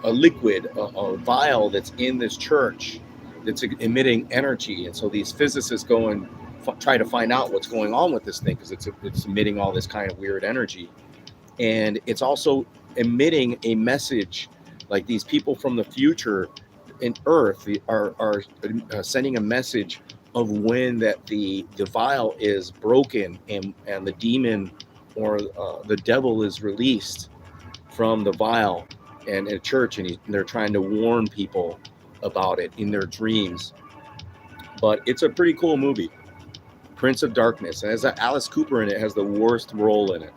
Speaker 1: liquid, a vial that's in this church that's emitting energy. And so these physicists go and try to find out what's going on with this thing because it's emitting all this kind of weird energy. And it's also emitting a message, like these people from the future in Earth are sending a message of when that the vial is broken and the demon or the devil is released from the vial and in church, and they're trying to warn people about it in their dreams. But it's a pretty cool movie, Prince of Darkness, and has Alice Cooper in it. Has the worst role in it.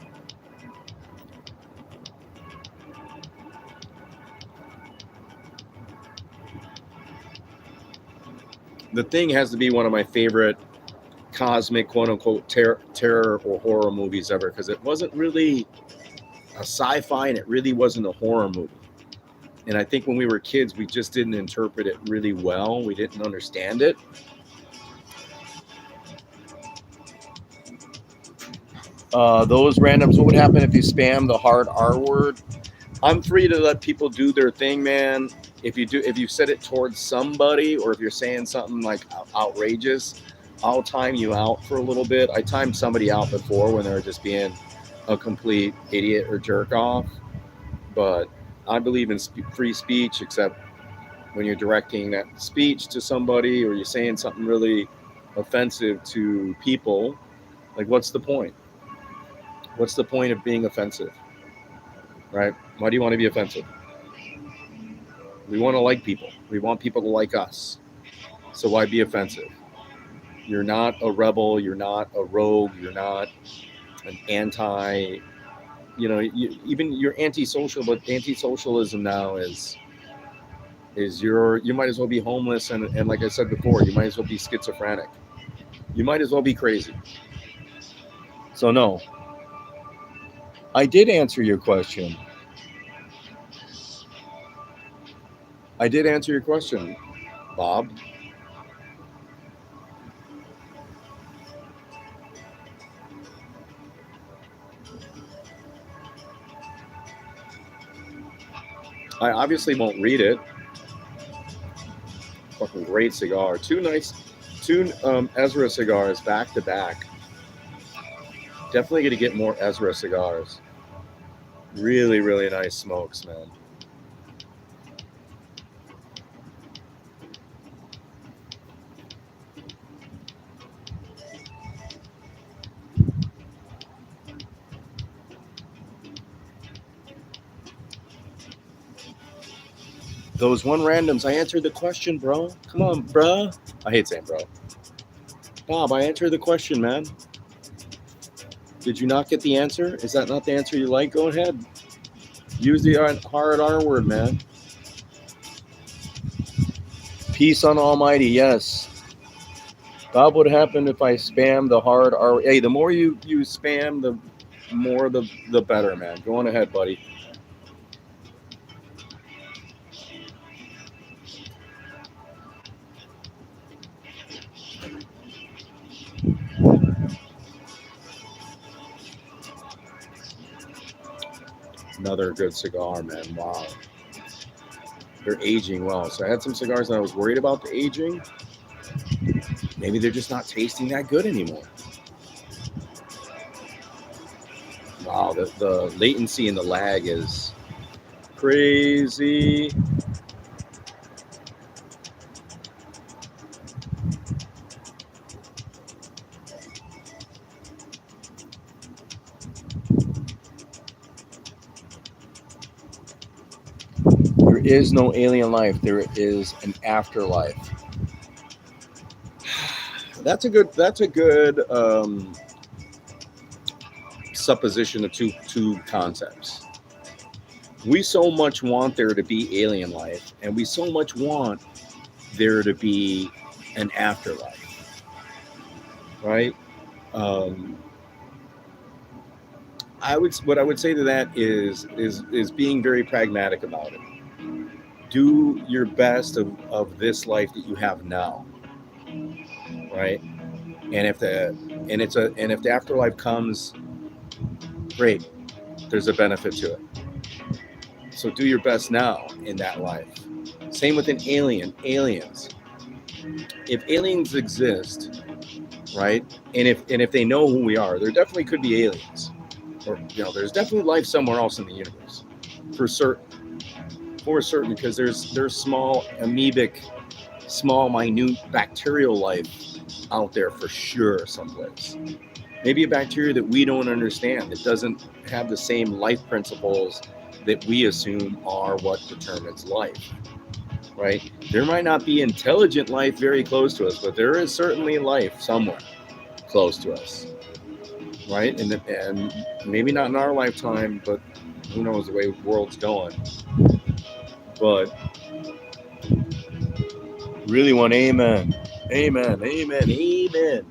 Speaker 1: The Thing has to be one of my favorite cosmic, quote unquote, terror or horror movies ever, because it wasn't really a sci-fi and it really wasn't a horror movie. And I think when we were kids, we just didn't interpret it really well. We didn't understand it. Those randoms, what would happen if you spam the hard R word? I'm free to let people do their thing, man. If you set it towards somebody, or if you're saying something like outrageous, I'll time you out for a little bit. I timed somebody out before when they were just being a complete idiot or jerk off. But I believe in free speech, except when you're directing that speech to somebody or you're saying something really offensive to people. Like, what's the point? What's the point of being offensive? Right? Why do you want to be offensive? We want to like people. We want people to like us. So why be offensive? You're not a rebel. You're not a rogue. You're not an anti. Even you're antisocial, but anti-socialism now is you might as well be homeless, and like I said before, you might as well be schizophrenic. You might as well be crazy. So no, I did answer your question. I did answer your question, Bob. I obviously won't read it. Fucking great cigar. Two Ezra cigars back to back. Definitely going to get more Ezra cigars. Really, really nice smokes, man. Those one randoms, I answered the question, bro. Come on, bro. I hate saying bro. Bob, I answered the question, man. Did you not get the answer? Is that not the answer you like? Go ahead. Use the hard R word, man. Peace on Almighty, yes. Bob, what happened if I spam the hard R? Hey, the more you spam, the more the better, man. Go on ahead, buddy. Another good cigar, man. Wow. They're aging well. So I had some cigars that I was worried about the aging. Maybe they're just not tasting that good anymore. Wow, the latency and the lag is crazy. There is no alien life. There is an afterlife. That's a good supposition of two concepts. We so much want there to be alien life, and we so much want there to be an afterlife, right? What I would say to that is being very pragmatic about it. Do your best of this life that you have now, right? And if the afterlife comes, great. There's a benefit to it. So do your best now in that life. Same with aliens. If aliens exist, right? And if they know who we are, there definitely could be aliens. Or there's definitely life somewhere else in the universe. For certain. Because there's small amoebic, small minute bacterial life out there for sure someplace. Maybe a bacteria that we don't understand, that doesn't have the same life principles that we assume are what determines life, right? There might not be intelligent life very close to us, but there is certainly life somewhere close to us, right? And maybe not in our lifetime, but who knows the way the world's going. But really want amen. Amen. Amen. Amen.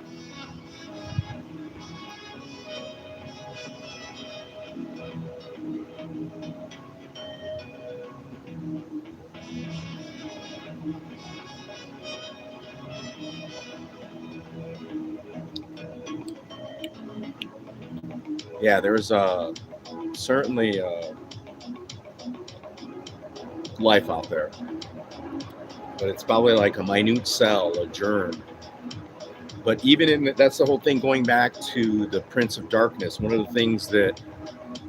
Speaker 1: Yeah, there's certainly life out there, but it's probably like a minute cell, a germ. But even that's the whole thing. Going back to the Prince of Darkness, one of the things that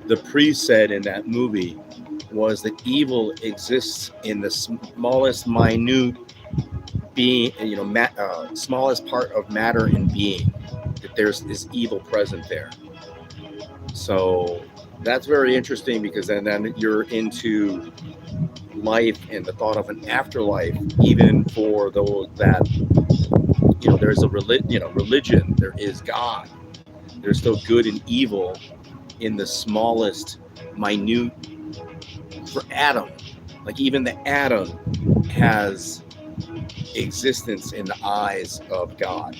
Speaker 1: the priest said in that movie was that evil exists in the smallest minute being, smallest part of matter and being. That there's this evil present there. So that's very interesting, because then you're into life and the thought of an afterlife, even for those that there's a religion, there is God, there's still good and evil in the smallest minute. For atom, like even the atom has existence in the eyes of God,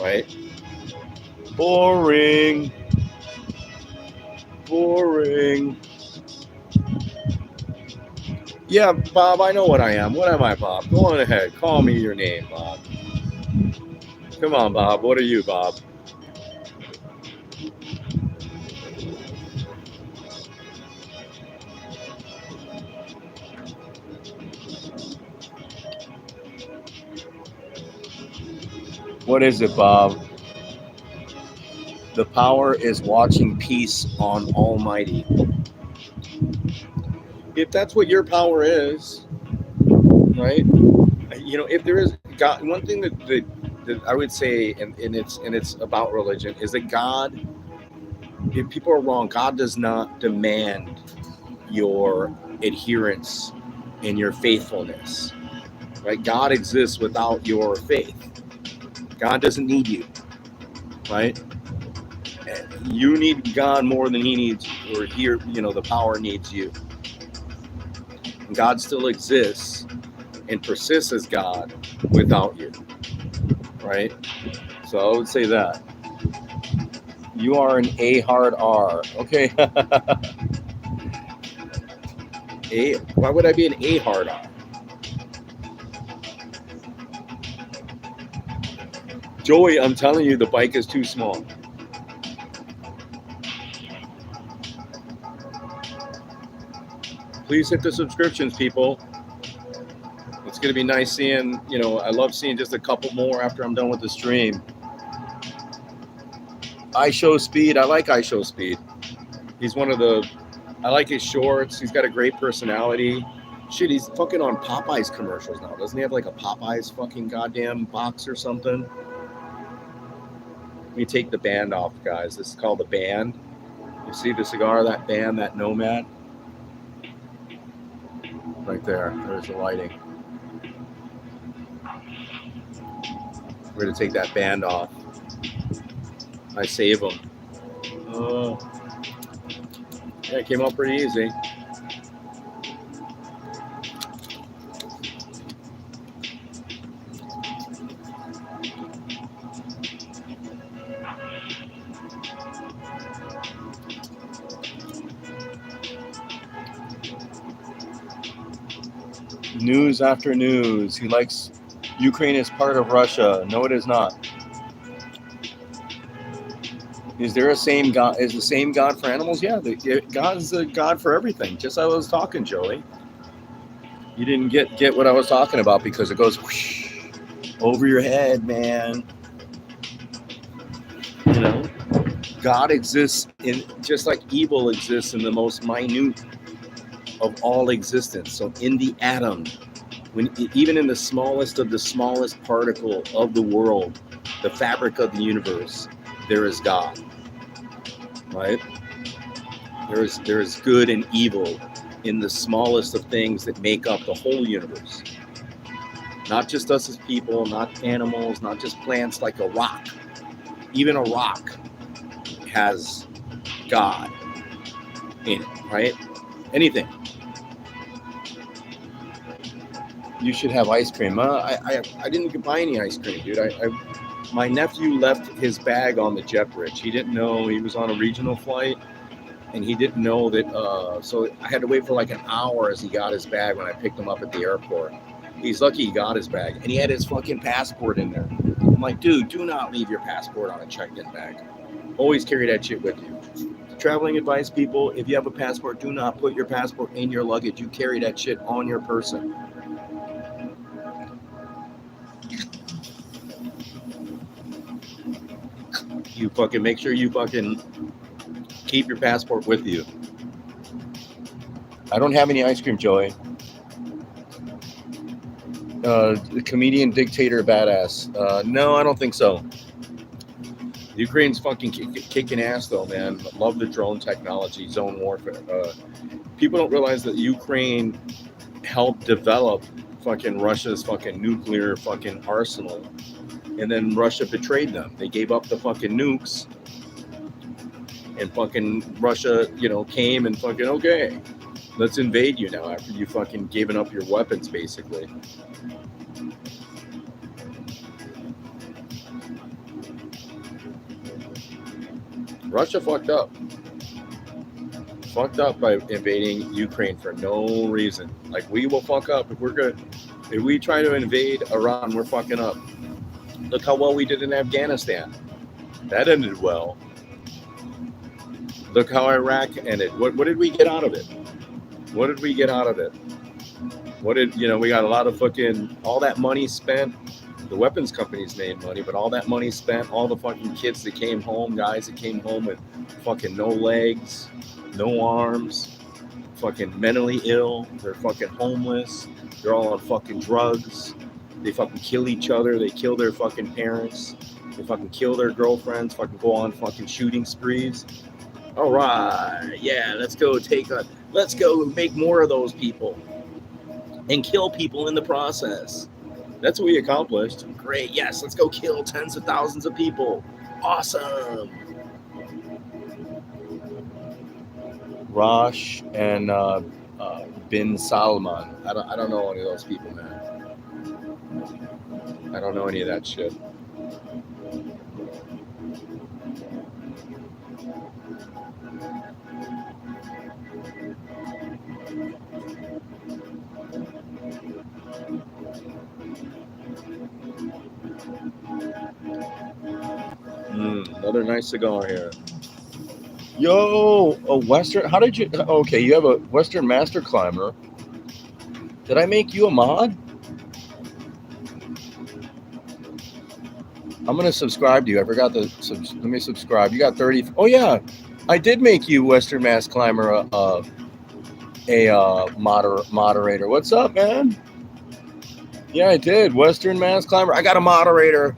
Speaker 1: right? Boring. Yeah, Bob, I know what I am. What am I, Bob? Go on ahead. Call me your name, Bob. Come on, Bob. What are you, Bob? What is it, Bob? The power is watching peace on Almighty. If that's what your power is, right? If there is God, one thing that I would say, and it's about religion, is that God, if people are wrong, God does not demand your adherence and your faithfulness, right? God exists without your faith. God doesn't need you, right? You need God more than he needs, or here, the power needs you. And God still exists and persists as God without you, right? So I would say that. You are an A hard R. Okay. Why would I be an A hard R? Joey, I'm telling you, the bike is too small. Please hit the subscriptions, people. It's going to be nice seeing, I love seeing just a couple more after I'm done with the stream. I Show Speed. I like I Show Speed. He's I like his shorts. He's got a great personality. Shit, he's fucking on Popeyes commercials now. Doesn't he have like a Popeyes fucking goddamn box or something? Let me take the band off, guys. This is called the band. You see the cigar, that band, that Nomad? Right right there. There's the lighting. We're going to take that band off. I save them. Yeah, it came out pretty easy. News after news. He likes Ukraine is part of Russia. No, it is not. Is there a same God? Is the same God for animals? Yeah, God is a God for everything. Just as I was talking, Joey. You didn't get what I was talking about because it goes whoosh, over your head, man. You know, God exists in just like evil exists in the most minute of all existence. So in the atom, even in the smallest of the smallest particle of the world, the fabric of the universe, there is God. Right? There is good and evil in the smallest of things that make up the whole universe. Not just us as people, not animals, not just plants, like a rock. Even a rock has God in it, right? Anything. You should have ice cream. I didn't buy any ice cream, dude. My nephew left his bag on the jet bridge. He didn't know he was on a regional flight, and he didn't know that. So I had to wait for like an hour as he got his bag when I picked him up at the airport. He's lucky he got his bag, and he had his fucking passport in there. I'm like, dude, do not leave your passport on a checked-in bag. Always carry that shit with you. Traveling advice, people, if you have a passport, do not put your passport in your luggage. You carry that shit on your person. You fucking make sure you fucking keep your passport with you. I don't have any ice cream, Joey. The comedian, dictator, badass. No, I don't think so. Ukraine's fucking kicking ass, though, man. Love the drone technology, zone warfare. People don't realize that Ukraine helped develop fucking Russia's fucking nuclear fucking arsenal, and then Russia betrayed them. They gave up the fucking nukes, and fucking Russia, came and fucking, okay, let's invade you now after you fucking given up your weapons, basically. Russia fucked up. Fucked up by invading Ukraine for no reason. Like, we will fuck up if we're good. If we try to invade Iran, we're fucking up. Look how well we did in Afghanistan. That ended well. Look how Iraq ended. What did we get out of it? What did we get out of it? We got a lot of fucking, all that money spent. The weapons companies made money, but all that money spent, all the fucking kids that came home, guys that came home with fucking no legs, no arms, fucking mentally ill, they're fucking homeless, they're all on fucking drugs, they fucking kill each other, they kill their fucking parents, they fucking kill their girlfriends, fucking go on fucking shooting sprees. All right, yeah, let's go make more of those people and kill people in the process. That's what we accomplished. Great. Yes, let's go kill tens of thousands of people. Awesome. Rosh and bin Salman. I don't know any of those people, man. I don't know any of that shit. Another nice cigar here. Yo, a Western. How did you? Okay, you have a Western Master Climber. Did I make you a mod? I'm gonna subscribe to you. I forgot to. Let me subscribe. You got 30. Oh yeah, I did make you Western Mass Climber a moderator. What's up, man? Yeah, I did. Western Mass Climber. I got a moderator.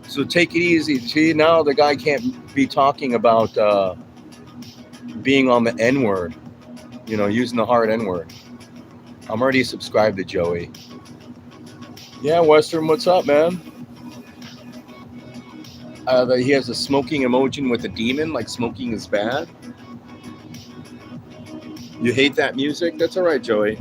Speaker 1: So take it easy. See, now the guy can't be talking about being on the N-word, using the hard N-word. I'm already subscribed to Joey. Yeah, Western, what's up, man? He has a smoking emoji with a demon, like smoking is bad. You hate that music? That's all right, Joey.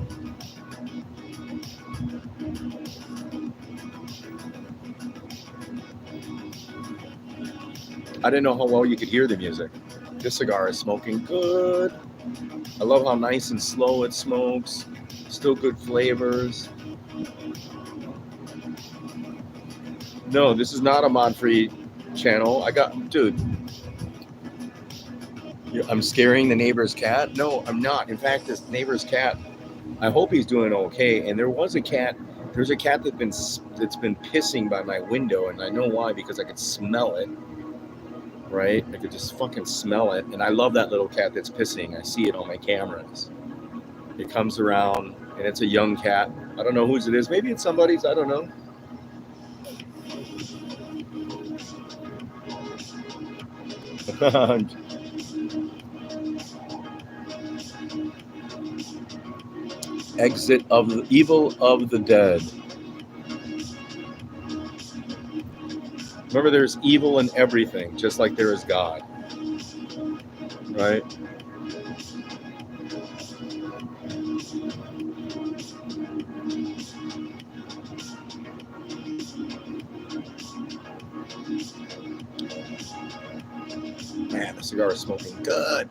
Speaker 1: I didn't know how well you could hear the music. This cigar is smoking good. I love how nice and slow it smokes. Still good flavors. No, this is not a mod-free channel. Dude, I'm scaring the neighbor's cat? No, I'm not. In fact, this neighbor's cat, I hope he's doing okay. And there's a cat that's been pissing by my window, and I know why, because I could smell it. Right? I could just fucking smell it. And I love that little cat that's pissing. I see it on my cameras. It comes around, and it's a young cat. I don't know whose it is. Maybe it's somebody's. I don't know. Exit of the evil of the dead. Remember, there's evil in everything, just like there is God. Right? Man, the cigar is smoking good.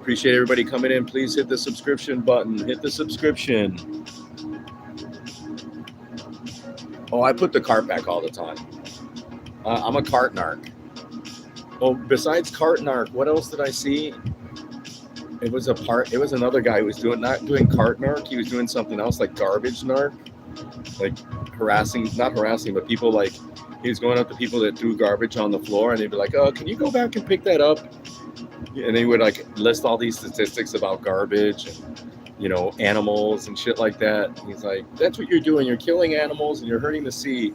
Speaker 1: Appreciate everybody coming in. Please hit the subscription button. Hit the subscription. Oh, I put the cart back all the time. I'm a cart narc. Oh, besides cart narc, what else did I see? It was another guy who was not doing cart narc. He was doing something else, like garbage narc, like not harassing, but people, like, he was going up to people that threw garbage on the floor, and they'd be like, "Oh, can you go back and pick that up?" And they would like list all these statistics about garbage and, animals and shit like that. And he's like, "That's what you're doing. You're killing animals and you're hurting the sea."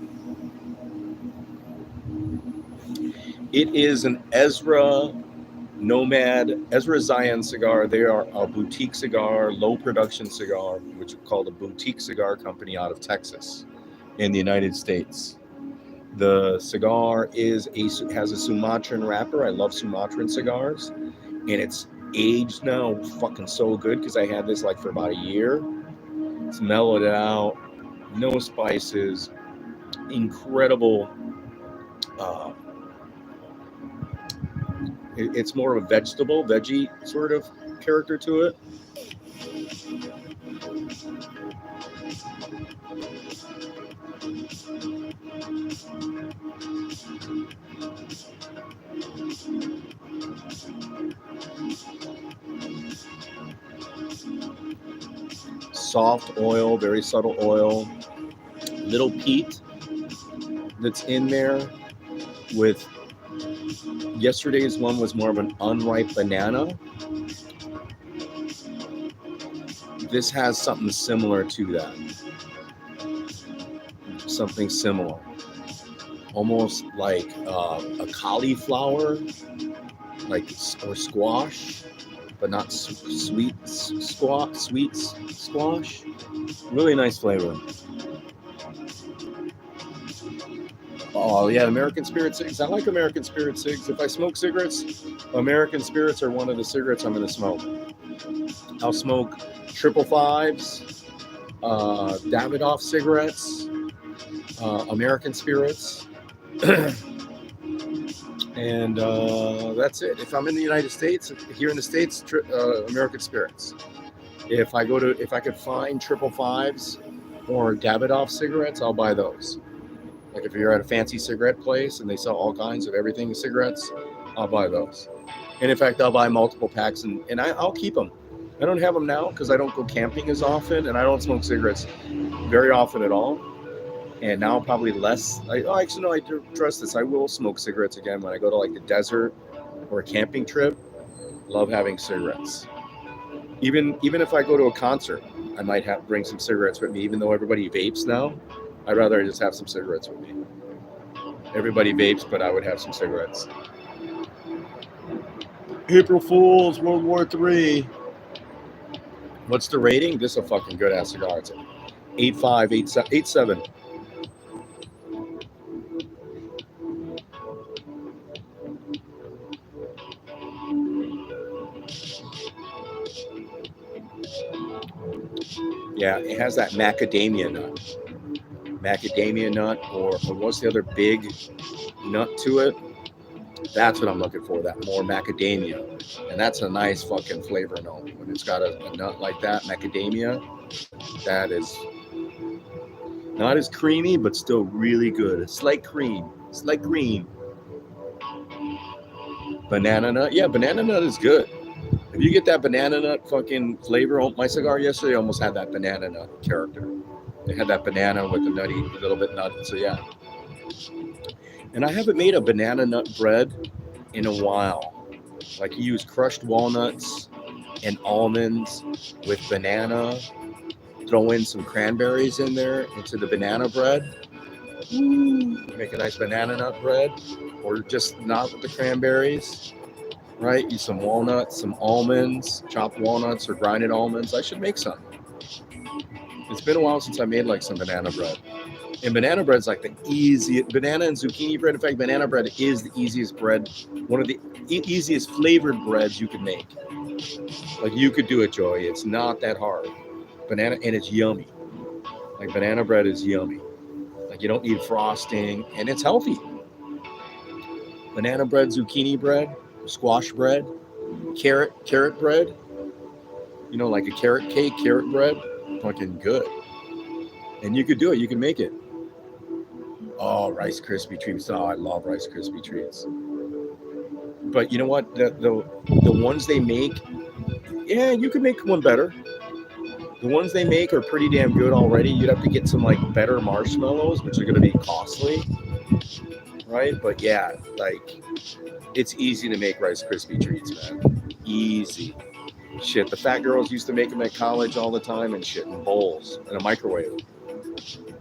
Speaker 1: It is an Ezra Nomad, Ezra Zion cigar. They are a boutique cigar, low production cigar, which is called a boutique cigar company out of Texas in the United States. The cigar has a Sumatran wrapper. I love Sumatran cigars, and it's aged now fucking so good because I had this like for about a year. It's mellowed out, no spices, incredible. It's more of a veggie sort of character to it. Soft oil, very subtle oil, little peat that's in there. With yesterday's one was more of an unripe banana. This has something similar to that. Something similar. Almost like a cauliflower, or squash, but not sweet squash. Really nice flavor. Oh yeah, American Spirit cigs. I like American Spirit cigs. If I smoke cigarettes, American Spirits are one of the cigarettes I'm going to smoke. I'll smoke 555s, Davidoff cigarettes, American Spirits, and that's it. If I'm in the United States, here in the States, American Spirits. If I could find 555s or Davidoff cigarettes, I'll buy those. Like if you're at a fancy cigarette place and they sell all kinds of everything cigarettes, I'll buy those. And in fact, I'll buy multiple packs and I'll keep them. I don't have them now because I don't go camping as often and I don't smoke cigarettes very often at all. And now probably less. I trust this. I will smoke cigarettes again when I go to like the desert or a camping trip. Love having cigarettes. Even if I go to a concert, I might bring some cigarettes with me, even though everybody vapes now. I'd rather just have some cigarettes with me. Everybody vapes, but I would have some cigarettes. April Fools, World War III. What's the rating? This is a fucking good ass cigar. It's 8.5, 8.7. Yeah, it has that macadamia nut. Macadamia nut, or what's the other big nut to it? That's what I'm looking for, that more macadamia. And that's a nice fucking flavor note. When it's got a nut like that, macadamia, that is not as creamy, but still really good. It's like cream. It's like green. Banana nut. Yeah, banana nut is good. If you get that banana nut fucking flavor, my cigar yesterday almost had that banana nut character. They had that banana with the nutty, a little bit nut. So yeah. And I haven't made a banana nut bread in a while. Like you use crushed walnuts and almonds with banana. Throw in some cranberries in there into the banana bread. Make a nice banana nut bread, or just not with the cranberries. Right? Use some walnuts, some almonds, chopped walnuts or grinded almonds. I should make some. It's been a while since I made like some banana bread. And banana bread's like the easiest, banana and zucchini bread. In fact, banana bread is the easiest bread, one of the easiest flavored breads you can make. Like you could do it, Joey. It's not that hard. Banana, and it's yummy. Like banana bread is yummy. Like you don't need frosting, and it's healthy. Banana bread, zucchini bread, squash bread, carrot bread. You know, like a carrot cake, carrot bread. Fucking good. And you could do it. You can make it. Oh, Rice Krispie treats. Oh, I love Rice Krispie treats. But you know what? The ones they make, yeah, you could make one better. The ones they make are pretty damn good already. You'd have to get some like better marshmallows, which are going to be costly, right? But yeah, like it's easy to make Rice Krispie treats, man. Easy. Shit, the fat girls used to make them at college all the time and shit in bowls in a microwave.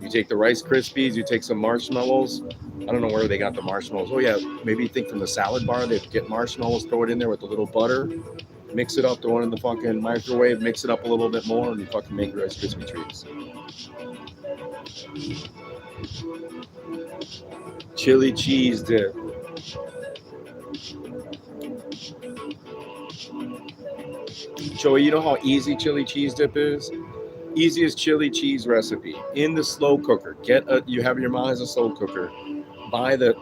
Speaker 1: You take the Rice Krispies, you take some marshmallows. I don't know where they got the marshmallows. Oh yeah, maybe you think from the salad bar they'd get marshmallows, throw it in there with a little butter, mix it up, throw it in the fucking microwave, mix it up a little bit more, and you fucking make Rice Krispie treats. Chili cheese dip. Joey, you know how easy chili cheese dip is? Easiest chili cheese recipe in the slow cooker. You have your mom as a slow cooker. Buy the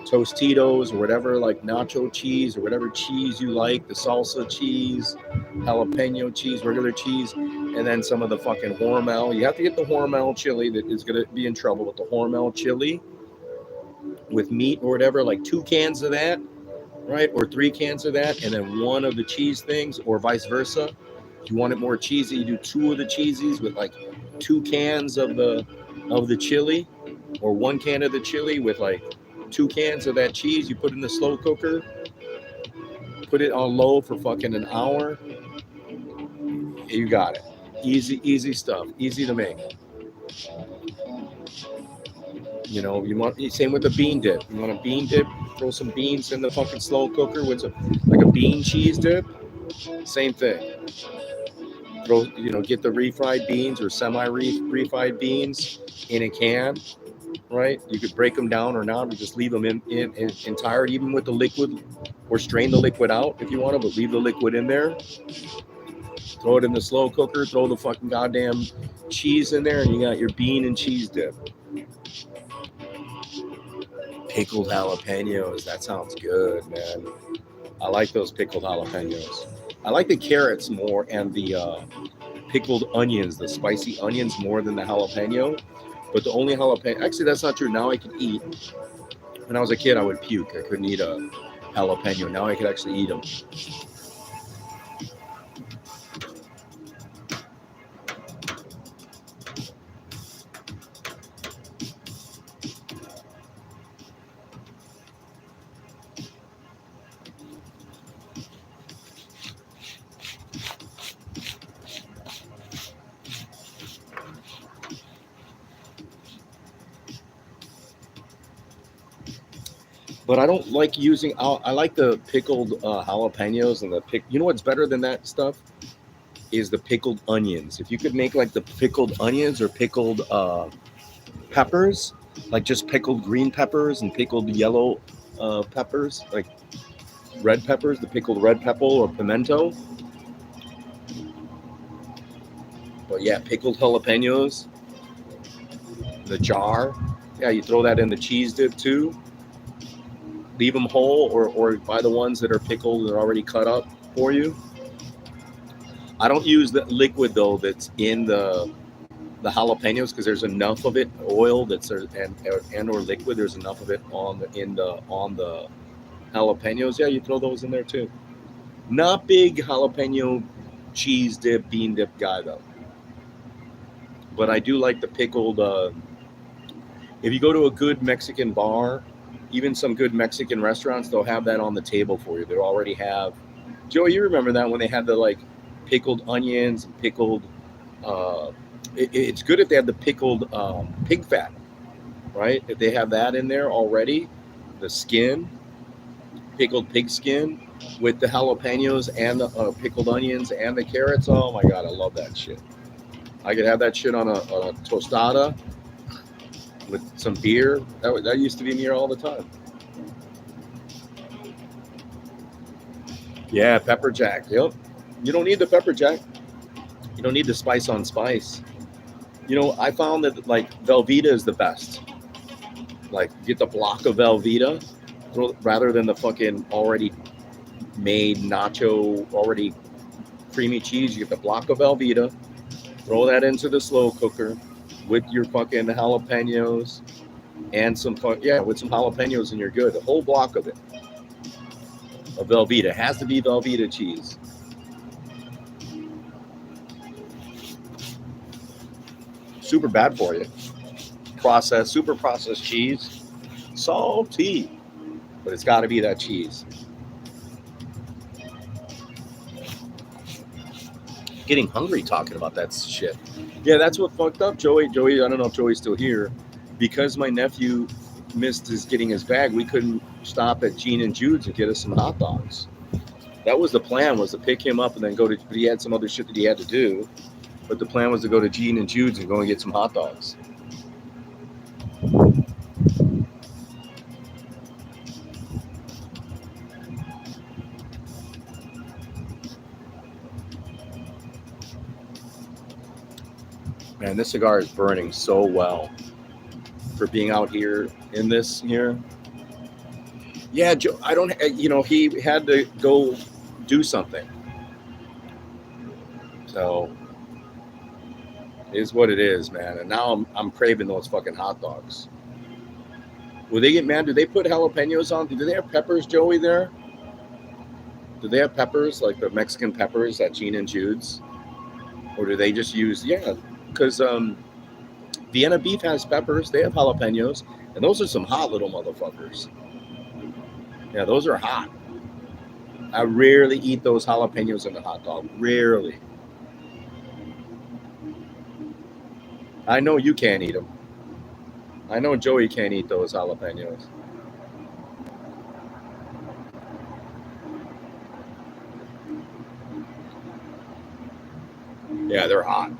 Speaker 1: Tostitos or whatever, like nacho cheese or whatever cheese you like, the salsa cheese, jalapeno cheese, regular cheese, and then some of the fucking Hormel. You have to get the Hormel chili that is going to be in trouble with the Hormel chili with meat or whatever, like 2 cans of that, right? Or 3 cans of that, and then one of the cheese things, or vice versa. If you want it more cheesy, you do 2 of the cheesies with like 2 cans of the chili, or 1 can of the chili with like 2 cans of that cheese. You put in the slow cooker, put it on low for fucking an hour. You got it. Easy stuff. Easy to make. You know, you want same with the bean dip. You want a bean dip? Throw some beans in the fucking slow cooker with some like a bean cheese dip. Same thing. Get the refried beans or semi-refried beans in a can, right? You could break them down or not, or just leave them in entire, even with the liquid, or strain the liquid out if you want to, but leave the liquid in there. Throw it in the slow cooker, throw the fucking goddamn cheese in there, and you got your bean and cheese dip. Pickled jalapenos, that sounds good, man. I like those pickled jalapenos. I like the carrots more and the pickled onions, the spicy onions more than the jalapeno. But the only jalapeno, actually, that's not true. Now I can eat. When I was a kid, I would puke. I couldn't eat a jalapeno. Now I could actually eat them. But I don't like using. I like the pickled jalapenos and the pick. You know what's better than that stuff is the pickled onions. If you could make like the pickled onions or pickled peppers, like just pickled green peppers and pickled yellow peppers, like red peppers, the pickled red pepper or pimento. But yeah, pickled jalapenos, the jar. Yeah, you throw that in the cheese dip too. Leave them whole, or buy the ones that are pickled and already cut up for you. I don't use the liquid though that's in the jalapenos because there's enough of it, oil that's there, and or liquid. There's enough of it on the jalapenos. Yeah, you throw those in there too. Not big jalapeno cheese dip, bean dip guy though. But I do like the pickled. If you go to a good Mexican bar, even some good Mexican restaurants, they'll have that on the table for you. They'll already have. Joe, you remember that when they had the like pickled onions and pickled. Uh, it's good if they have the pickled pig fat, right? If they have that in there already, the skin, pickled pig skin with the jalapenos and the pickled onions and the carrots. Oh my god, I love that shit. I could have that shit on a tostada with some beer. That used to be me all the time. Yeah, pepper jack. Yep. You don't need the pepper jack. You don't need the spice on spice. You know, I found that like Velveeta is the best. Like get the block of Velveeta rather than the fucking already made nacho, already creamy cheese. You get the block of Velveeta, throw that into the slow cooker with your fucking jalapenos and some with some jalapenos and you're good. The whole block of it. Of Velveeta has to be Velveeta cheese. Super bad for you. Super processed cheese. Salty. But it's got to be that cheese. Getting hungry talking about that shit. Yeah, that's what fucked up Joey. I don't know if Joey's still here. Because my nephew missed his getting his bag, we couldn't stop at Gene and Jude's and get us some hot dogs. That was the plan, was to pick him up and then go to, but he had some other shit that he had to do. But the plan was to go to Gene and Jude's and go and get some hot dogs. Man, this cigar is burning so well for being out here in this here. Yeah, Joe, I don't, he had to go do something. So, it is what it is, man. And now I'm craving those fucking hot dogs. Will they get mad? Do they put jalapenos on? Do they have peppers, Joey, there? Do they have peppers, like the Mexican peppers at Gene and Jude's? Or do they just use, because Vienna beef has peppers. They have jalapenos. And those are some hot little motherfuckers. Yeah, those are hot. I rarely eat those jalapenos in the hot dog. Rarely. I know you can't eat them. I know Joey can't eat those jalapenos. Yeah, they're hot.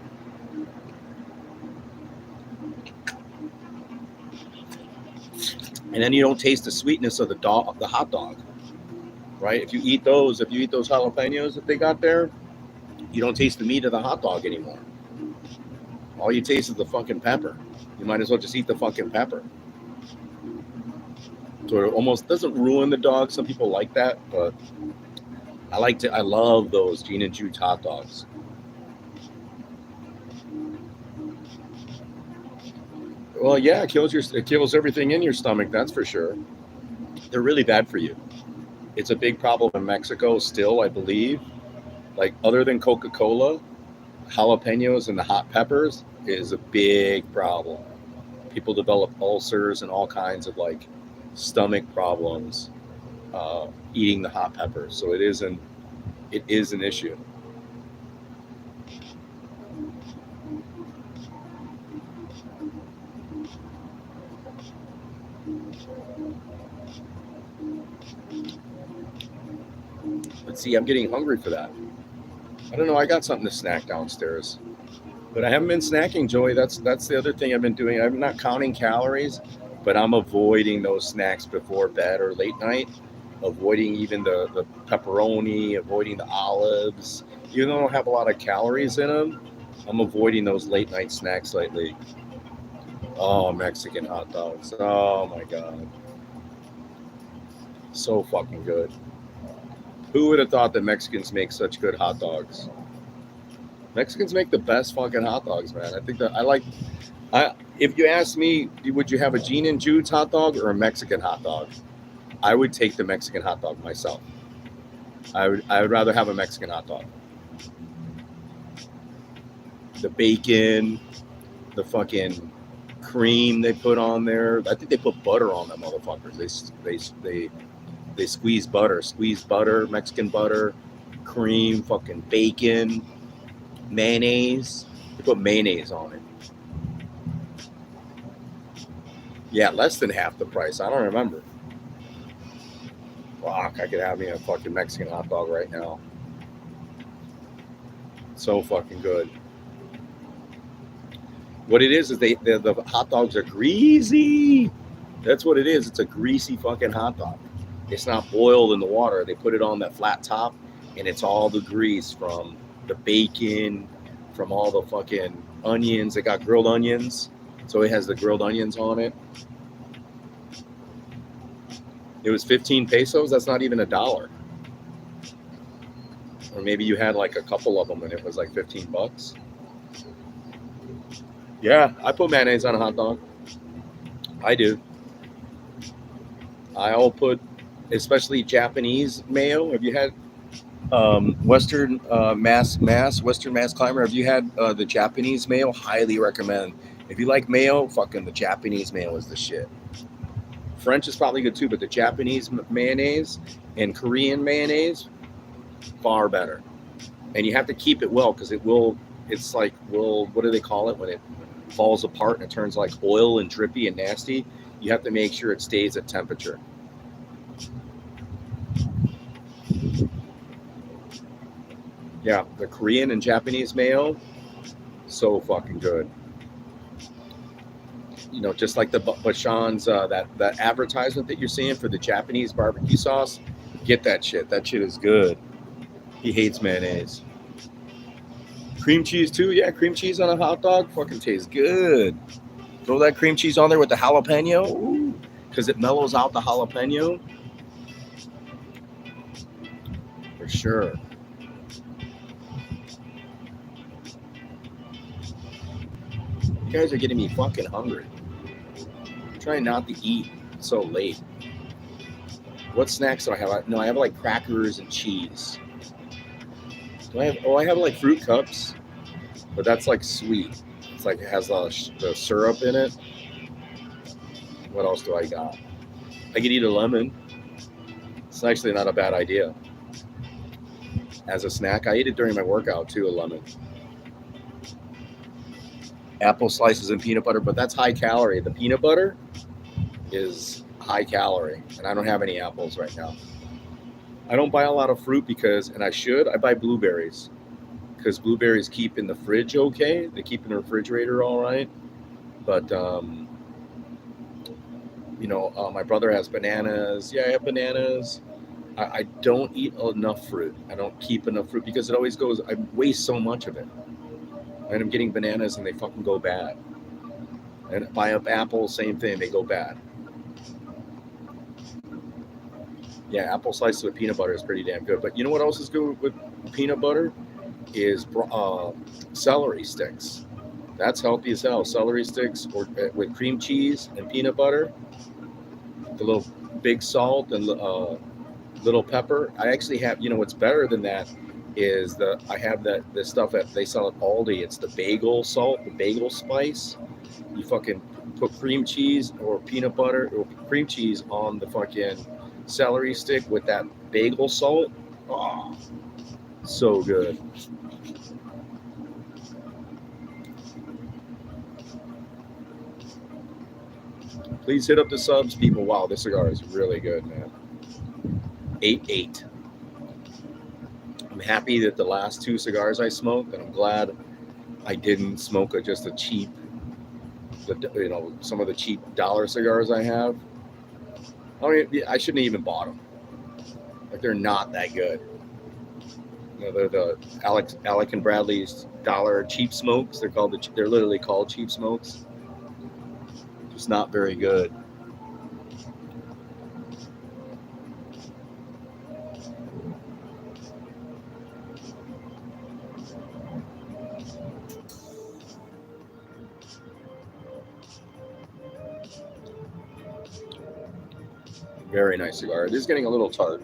Speaker 1: And then you don't taste the sweetness of the hot dog, right? If you eat those jalapenos that they got there, you don't taste the meat of the hot dog anymore. All you taste is the fucking pepper. You might as well just eat the fucking pepper. So it almost doesn't ruin the dog. Some people like that, but I love those Gene and Jude's hot dogs. Well, yeah, it kills everything in your stomach, that's for sure. They're really bad for you. It's a big problem in Mexico still, I believe. Like other than Coca-Cola, jalapenos and the hot peppers is a big problem. People develop ulcers and all kinds of like stomach problems eating the hot peppers. So it is an issue. But see, I'm getting hungry for that. I don't know. I got something to snack downstairs, but I haven't been snacking, Joey. That's the other thing I've been doing. I'm not counting calories, but I'm avoiding those snacks before bed or late night. Avoiding even the pepperoni, avoiding the olives. Even though I don't have a lot of calories in them, I'm avoiding those late night snacks lately. Oh, Mexican hot dogs. Oh my god. So fucking good. Who would have thought that Mexicans make such good hot dogs? Mexicans make the best fucking hot dogs, man. I think that I like. I if you ask me, would you have a Gene and Jude's hot dog or a Mexican hot dog? I would take the Mexican hot dog myself. I would rather have a Mexican hot dog. The bacon, the fucking cream they put on there. I think they put butter on them motherfuckers. They squeeze butter, Mexican butter, cream, fucking bacon, mayonnaise. They put mayonnaise on it. Yeah, less than half the price. I don't remember. Fuck, I could have me a fucking Mexican hot dog right now. So fucking good. What it is the hot dogs are greasy. That's what it is. It's a greasy fucking hot dog. It's not boiled in the water. They put it on that flat top, and it's all the grease from the bacon, from all the fucking onions. They got grilled onions, so it has the grilled onions on it. It was 15 pesos. That's not even $1. Or maybe you had like a couple of them, and it was like 15 bucks. Yeah, I put mayonnaise on a hot dog. I do. I'll put, especially Japanese mayo. Have you had Western Western Mass Climber? Have you had the Japanese mayo? Highly recommend. If you like mayo, fucking the Japanese mayo is the shit. French is probably good too, but the Japanese mayonnaise and Korean mayonnaise, far better. And you have to keep it well because it's like, what do they call it when it falls apart and it turns like oil and drippy and nasty? You have to make sure it stays at temperature. Yeah, the Korean and Japanese mayo, so fucking good. You know, just like the Bashan's, that advertisement that you're seeing for the Japanese barbecue sauce, get that shit. That shit is good. He hates mayonnaise. Cream cheese too, yeah. Cream cheese on a hot dog, fucking tastes good. Throw that cream cheese on there with the jalapeno, because it mellows out the jalapeno. For sure. You guys are getting me fucking hungry. I'm trying not to eat so late. What snacks do I have? No, I have like crackers and cheese. I have like fruit cups, but that's like sweet. It's like it has the syrup in it. What else do I got? I could eat a lemon. It's actually not a bad idea. As a snack, I eat it during my workout too, a lemon. Apple slices and peanut butter, but that's high calorie. The peanut butter is high calorie, and I don't have any apples right now. I don't buy a lot of fruit and I buy blueberries because blueberries keep in the fridge okay. They keep in the refrigerator all right. But, my brother has bananas. Yeah, I have bananas. I don't eat enough fruit. I don't keep enough fruit because it always goes, I waste so much of it. And I'm getting bananas and they fucking go bad. And buy up apples, same thing, they go bad. Yeah, apple slices with peanut butter is pretty damn good. But you know what else is good with peanut butter? Is celery sticks. That's healthy as hell. Celery sticks or with cream cheese and peanut butter. The little big salt and little pepper. I actually have, what's better than that is I have the stuff that they sell at Aldi. It's the bagel salt, the bagel spice. You fucking put cream cheese or peanut butter or cream cheese on the fucking celery stick with that bagel salt. Oh, so good. Please hit up the subs, people. Wow, this cigar is really good, man. 8.8. I'm happy that the last 2 cigars I smoked, and I'm glad I didn't smoke just a cheap, some of the cheap dollar cigars I have. I shouldn't have even bought them. Like, they're not that good. They're the Alec and Bradley's dollar cheap smokes. They're literally called cheap smokes. Just not very good. Very nice cigar. It is getting a little tart.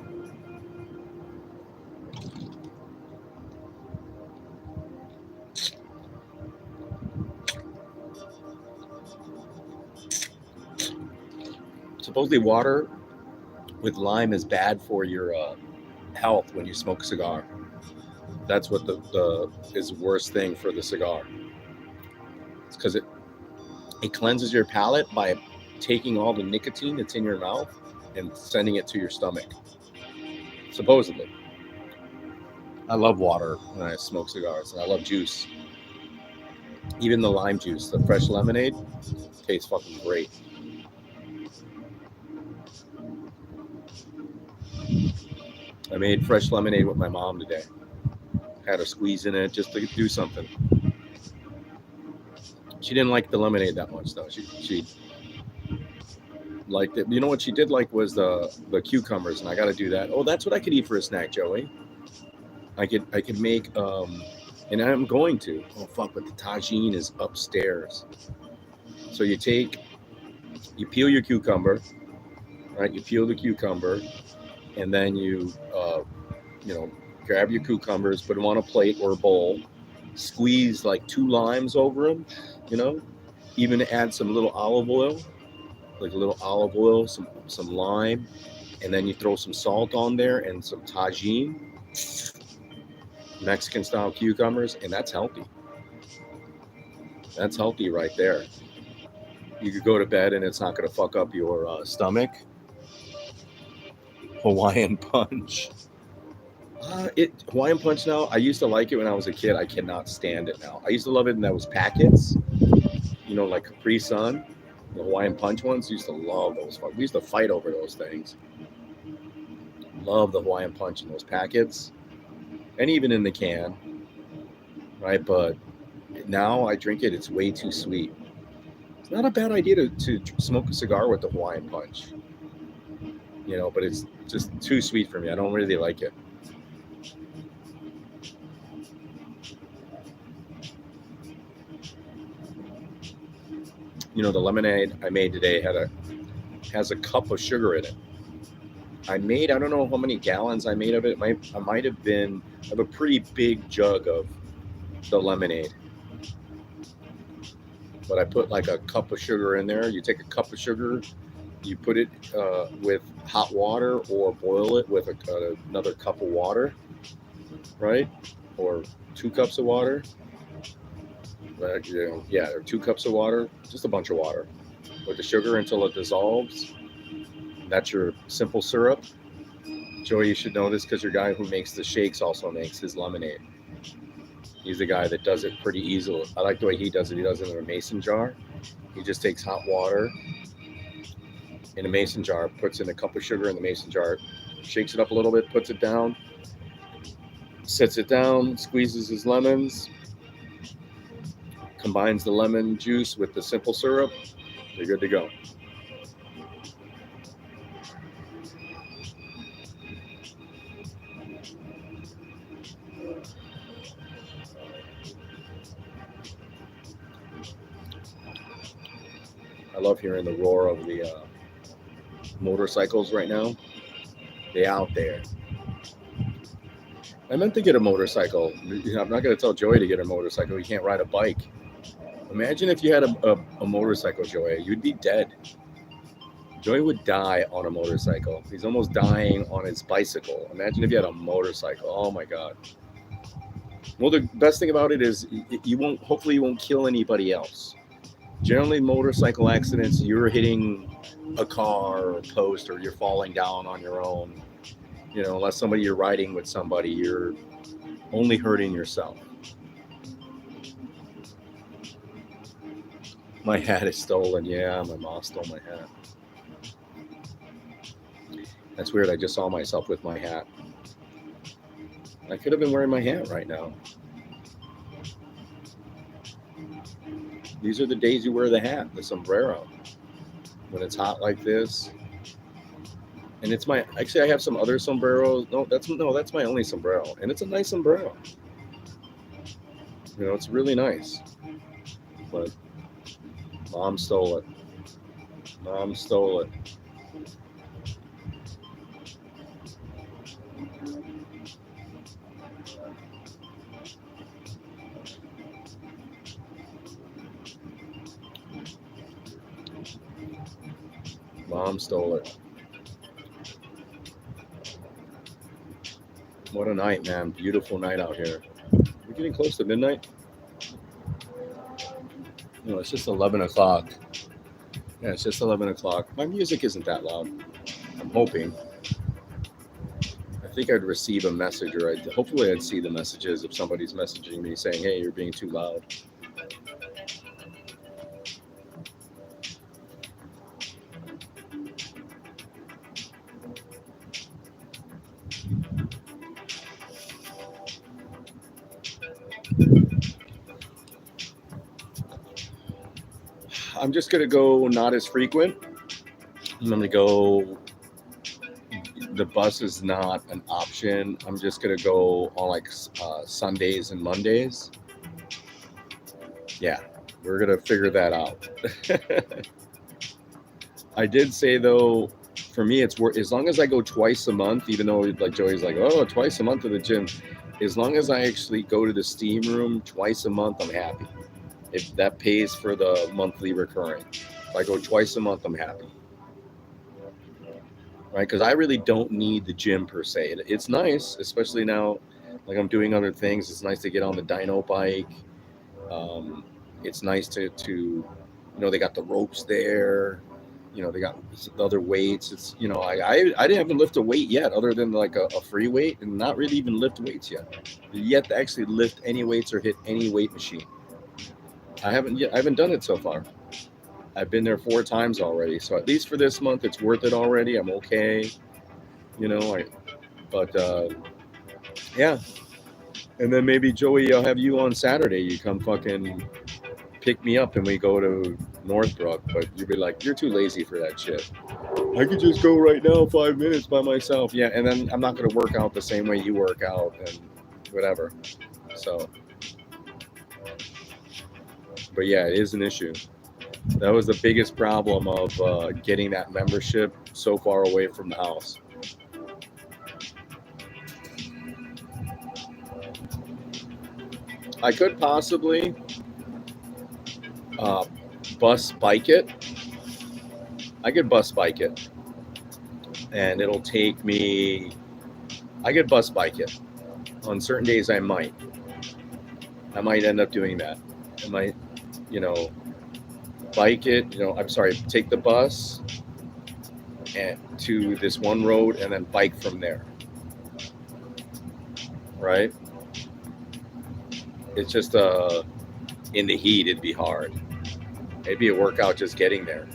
Speaker 1: Supposedly water with lime is bad for your health when you smoke a cigar. That's what the is the worst thing for the cigar. It's because it cleanses your palate by taking all the nicotine that's in your mouth and sending it to your stomach. Supposedly. I love water when I smoke cigars, and I love juice. Even the lime juice, the fresh lemonade, tastes fucking great. I made fresh lemonade with my mom today. Had a squeeze in it just to do something. She didn't like the lemonade that much, though. She liked it. You know what she did like was the cucumbers, and I got to do that. Oh, that's what I could eat for a snack, Joey. I could make and I'm going to. Oh fuck! But the tagine is upstairs. So you peel your cucumber, right? You peel the cucumber, and then you grab your cucumbers, put them on a plate or a bowl, squeeze like 2 limes over them, even add some little olive oil, some lime, and then you throw some salt on there and some tagine, Mexican style cucumbers, and that's healthy. That's healthy right there. You could go to bed and it's not going to fuck up your stomach. Hawaiian punch. Hawaiian punch now, I used to like it when I was a kid. I cannot stand it now. I used to love it in those packets, like Capri Sun. The Hawaiian punch ones, used to love those. We used to fight over those things. Love the Hawaiian punch in those packets, and even in the can, right? But now I drink it, it's way too sweet. It's not a bad idea to smoke a cigar with the Hawaiian punch, but it's just too sweet for me. I don't really like it. The lemonade I made today has a cup of sugar in it. I don't know how many gallons I made of it. I might have been of a pretty big jug of the lemonade. But I put like a cup of sugar in there. You take a cup of sugar, you put it with hot water or boil it with another cup of water, right? Or 2 cups of water. Or 2 cups of water, just a bunch of water with the sugar until it dissolves. That's your simple syrup. Joey, you should know this because your guy who makes the shakes also makes his lemonade. He's the guy that does it pretty easily. I like the way he does it. He does it in a mason jar. He just takes hot water in a mason jar, puts in a cup of sugar in the mason jar, shakes it up a little bit, puts it down, sets it down, squeezes his lemons, combines the lemon juice with the simple syrup. You're good to go. I love hearing the roar of the motorcycles right now. They out there. I meant to get a motorcycle. I'm not going to tell Joey to get a motorcycle. He can't ride a bike. Imagine if you had a motorcycle, Joey. You'd be dead. Joey would die on a motorcycle. He's almost dying on his bicycle. Imagine if you had a motorcycle. Oh my God. Well, the best thing about it is hopefully you won't kill anybody else. Generally, motorcycle accidents, you're hitting a car or a post, or you're falling down on your own. unless you're riding with somebody, you're only hurting yourself. My hat is stolen. Yeah, my mom stole my hat. That's weird. I just saw myself with my hat. I could have been wearing my hat right now. These are the days you wear the hat, the sombrero. When it's hot like this. And actually I have some other sombreros. No, that's my only sombrero. And it's a nice sombrero. It's really nice. But Mom stole it. Mom stole it. Mom stole it. What a night, man. Beautiful night out here. We're getting close to midnight. It's just 11 o'clock. Yeah, it's just 11 o'clock. My music isn't that loud. I'm hoping. I think I'd receive a message, or hopefully I'd see the messages if somebody's messaging me saying, hey, you're being too loud. I'm just going to go not as frequent. I'm going to go, the bus is not an option. I'm just going to go on Sundays and Mondays. Yeah, we're going to figure that out. I did say, though, for me, it's worth, as long as I go twice a month, even though Joey's like, oh, twice a month to the gym. As long as I actually go to the steam room twice a month, I'm happy. If that pays for the monthly recurring. If I go twice a month, I'm happy. Right? Because I really don't need the gym per se. It's nice, especially now, I'm doing other things. It's nice to get on the dyno bike. It's nice to they got the ropes there. They got the other weights. It's, I didn't lift a weight yet other than a free weight, and not really even lift weights yet to actually lift any weights or hit any weight machine. I haven't done it so far. I've been there 4 times already. So at least for this month, it's worth it already. I'm okay. Yeah. And then maybe, Joey, I'll have you on Saturday. You come fucking pick me up and we go to Northbrook. But you'd be like, you're too lazy for that shit. I could just go right now 5 minutes by myself. Yeah. And then I'm not going to work out the same way you work out and whatever. So. But yeah, it is an issue. That was the biggest problem of getting that membership so far away from the house. I could possibly bus bike it. I could bus bike it. And it'll take me... I could bus bike it. On certain days, I might end up doing that. I might... bike it, take the bus and to this one road and then bike from there. Right? It's just in the heat, it'd be hard. It'd be a workout just getting there.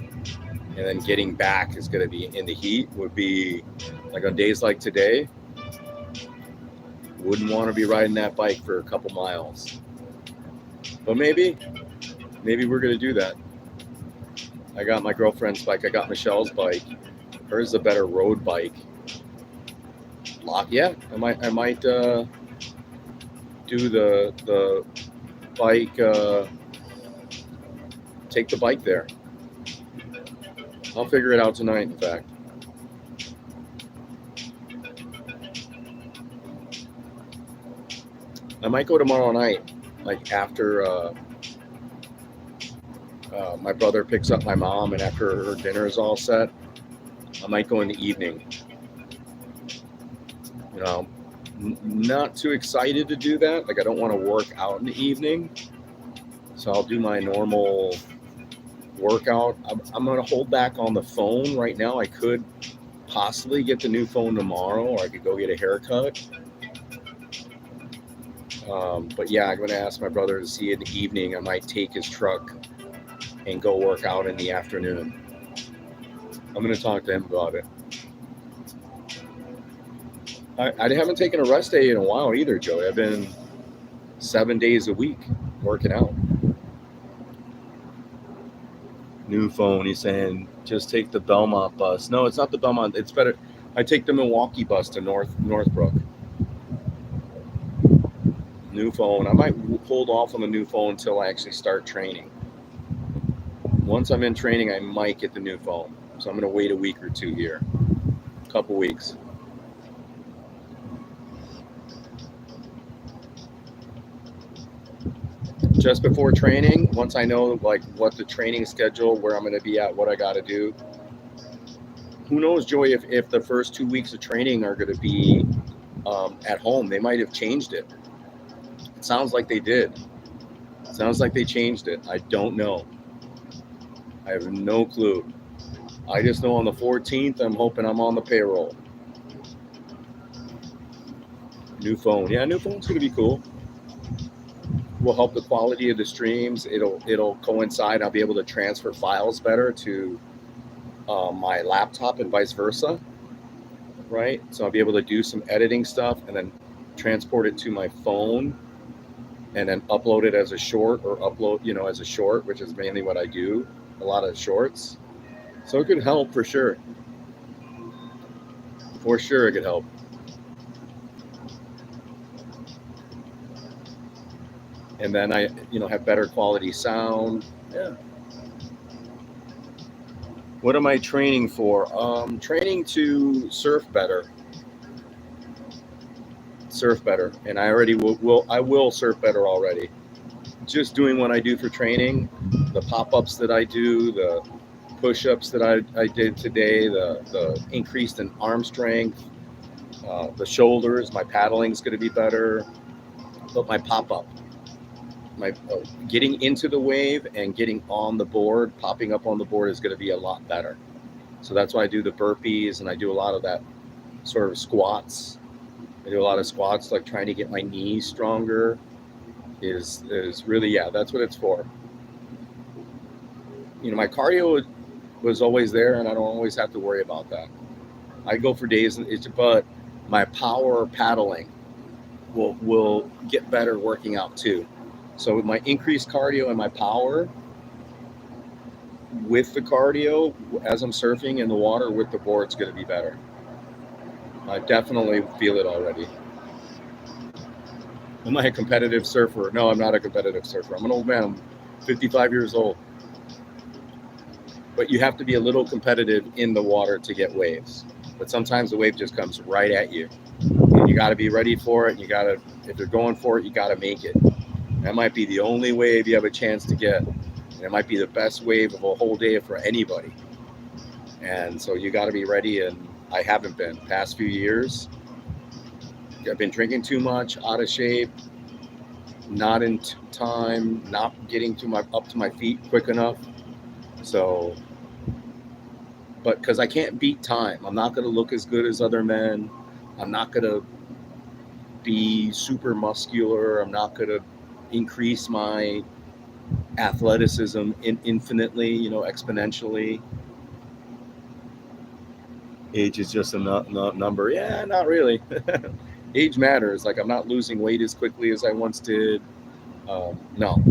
Speaker 1: And then getting back is going to be in the heat, would be on days like today, wouldn't want to be riding that bike for a couple miles. But maybe we're going to do that. I got my girlfriend's bike. I got Michelle's bike. Hers is a better road bike. Yeah, I might do the bike. Take the bike there. I'll figure it out tonight. In fact, I might go tomorrow night, after. My brother picks up my mom, and after her dinner is all set, I might go in the evening. Not too excited to do that. I don't want to work out in the evening. So I'll do my normal workout. I'm going to hold back on the phone right now. I could possibly get the new phone tomorrow, or I could go get a haircut. But yeah, I'm going to ask my brother to see in the evening. I might take his truck and go work out in the afternoon. I'm going to talk to him about it. I haven't taken a rest day in a while either, Joey. I've been 7 days a week working out. New phone, he's saying, just take the Belmont bus. No, it's not the Belmont. It's better. I take the Milwaukee bus to Northbrook. New phone. I might hold off on the new phone until I actually start training. Once I'm in training, I might get the new phone. So I'm going to wait a week or two here. A couple weeks. Just before training, once I know like what the training schedule, where I'm going to be at, what I got to do. Who knows, Joey, if the first 2 weeks of training are going to be at home. They might have changed it. It sounds like they did. It sounds like they changed it. I don't know. I have no clue. I just know on the 14th, I'm hoping I'm on the payroll. New phone. Yeah, new phone's going to be cool. Will help the quality of the streams. It'll coincide. I'll be able to transfer files better to my laptop and vice versa, right? So I'll be able to do some editing stuff and then transport it to my phone and then upload it as a short, or upload, as a short, which is mainly what I do, a lot of shorts. So it could help for sure. For sure it could help. And then I, have better quality sound. Yeah. What am I training for? Training to surf better. Surf better. And I already will surf better already. Just doing what I do for training, the pop-ups that I do, the push-ups that I did today, the increased in arm strength, the shoulders, my paddling is going to be better. But my pop-up, my getting into the wave and getting on the board, popping up on the board is going to be a lot better. So that's why I do the burpees, and I do a lot of that sort of squats. I do a lot of squats, like trying to get my knees stronger is really, yeah, that's what it's for. My cardio was always there, and I don't always have to worry about that. I go for days, but my power paddling will get better working out too. So with my increased cardio and my power, with the cardio, as I'm surfing in the water with the board, it's going to be better. I definitely feel it already. Am I a competitive surfer? No, I'm not a competitive surfer. I'm an old man. I'm 55 years old. But you have to be a little competitive in the water to get waves. But sometimes the wave just comes right at you. And you got to be ready for it. And if they're going for it, you got to make it. That might be the only wave you have a chance to get. And it might be the best wave of a whole day for anybody. And so you got to be ready. And I haven't been. Past few years, I've been drinking too much, out of shape, not in time, not getting up to my feet quick enough. So, but because I can't beat time, I'm not going to look as good as other men. I'm not going to be super muscular. I'm not going to increase my athleticism infinitely, exponentially. Age is just a number. Yeah, not really. Age matters. Like, I'm not losing weight as quickly as I once did. No,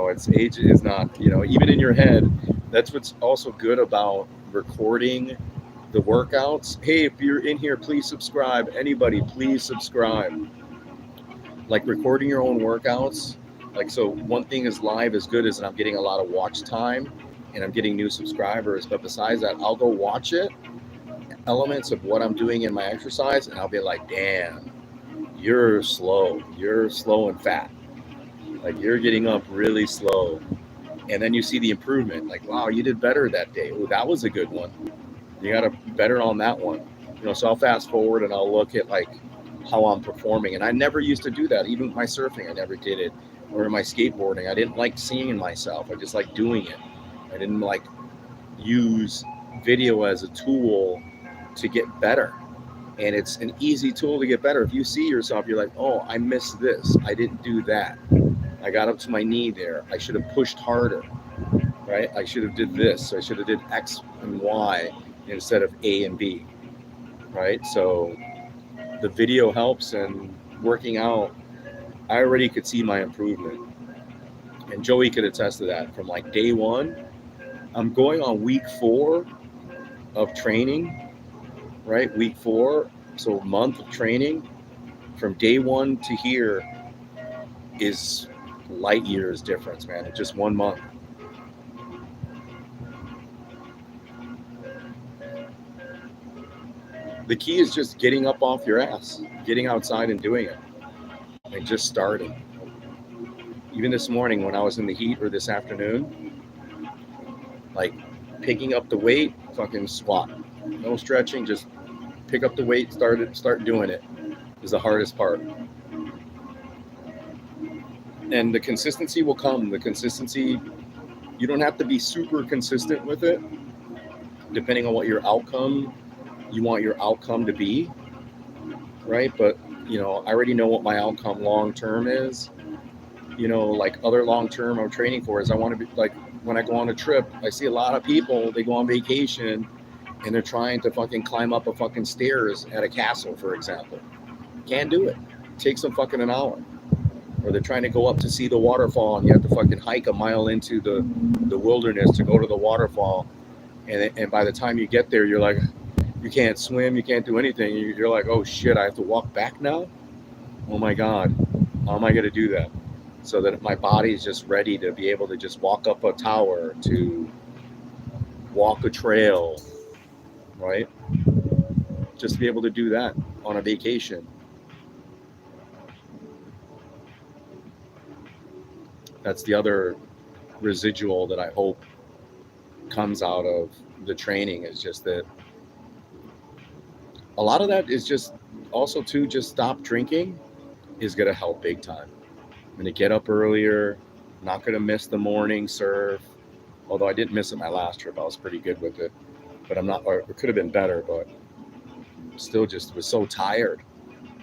Speaker 1: it's age is not, even in your head. That's what's also good about recording the workouts. Hey, if you're in here, please subscribe. Anybody, please subscribe. Like, recording your own workouts. Like, so one thing is live is good, is that I'm getting a lot of watch time and I'm getting new subscribers. But besides that, I'll go watch it, elements of what I'm doing in my exercise, and I'll be like, damn, you're slow and fat. Like, you're getting up really slow. And then you see the improvement. Like, wow, you did better that day. Oh, that was a good one. You got to better on that one. So I'll fast forward and I'll look at like how I'm performing. And I never used to do that. Even with my surfing, I never did it. Or in my skateboarding, I didn't like seeing myself. I just like doing it. I didn't like use video as a tool to get better. And it's an easy tool to get better. If you see yourself, you're like, oh, I missed this. I didn't do that. I got up to my knee there. I should have pushed harder, right? I should have did this. I should have did X and Y instead of A and B, right? So the video helps, and working out, I already could see my improvement. And Joey could attest to that from like day one. I'm going on week 4 of training, right? Week 4, so a month of training. From day 1 to here is light years difference, man. It's just 1 month. The key is just getting up off your ass, getting outside and doing it, and just starting. Even this morning when I was in the heat, or this afternoon, like picking up the weight, fucking squat. No stretching, just pick up the weight, start doing it is the hardest part. And the consistency will come. The consistency, you don't have to be super consistent with it, depending on what you want your outcome to be, right? But, I already know what my outcome long-term is. Like other long-term I'm training for is I want to be like, when I go on a trip, I see a lot of people, they go on vacation and they're trying to fucking climb up a fucking stairs at a castle, for example. Can't do it. It takes them fucking an hour. Or they're trying to go up to see the waterfall and you have to fucking hike a mile into the wilderness to go to the waterfall. And by the time you get there, you're like, you can't swim, you can't do anything. You're like, oh shit, I have to walk back now? Oh my God, how am I going to do that? So that my body is just ready to be able to just walk up a tower, to walk a trail, right? Just to be able to do that on a vacation. That's the other residual that I hope comes out of the training, is just that a lot of that is just also to just stop drinking is going to help big time. I'm going to get up earlier, not going to miss the morning surf. Although I didn't miss it my last trip. I was pretty good with it. But I'm not, or it could have been better, but still just was so tired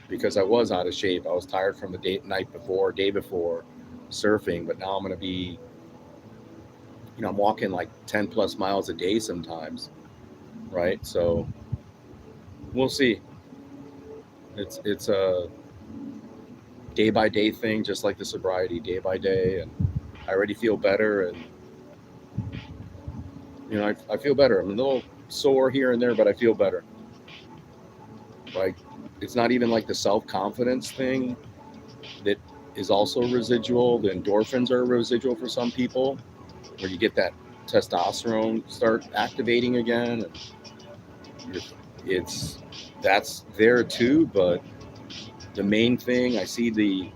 Speaker 1: because I was out of shape. I was tired from the day before surfing, but now I'm going to be, I'm walking like 10 plus miles a day sometimes, right? So we'll see. It's a day by day thing, just like the sobriety, day by day. And I already feel better. And, I feel better. I'm a little sore here and there, but I feel better. Like, it's not even like the self-confidence thing that is also residual. The endorphins are residual for some people, where you get that testosterone start activating again. That's there too, but the main thing I see,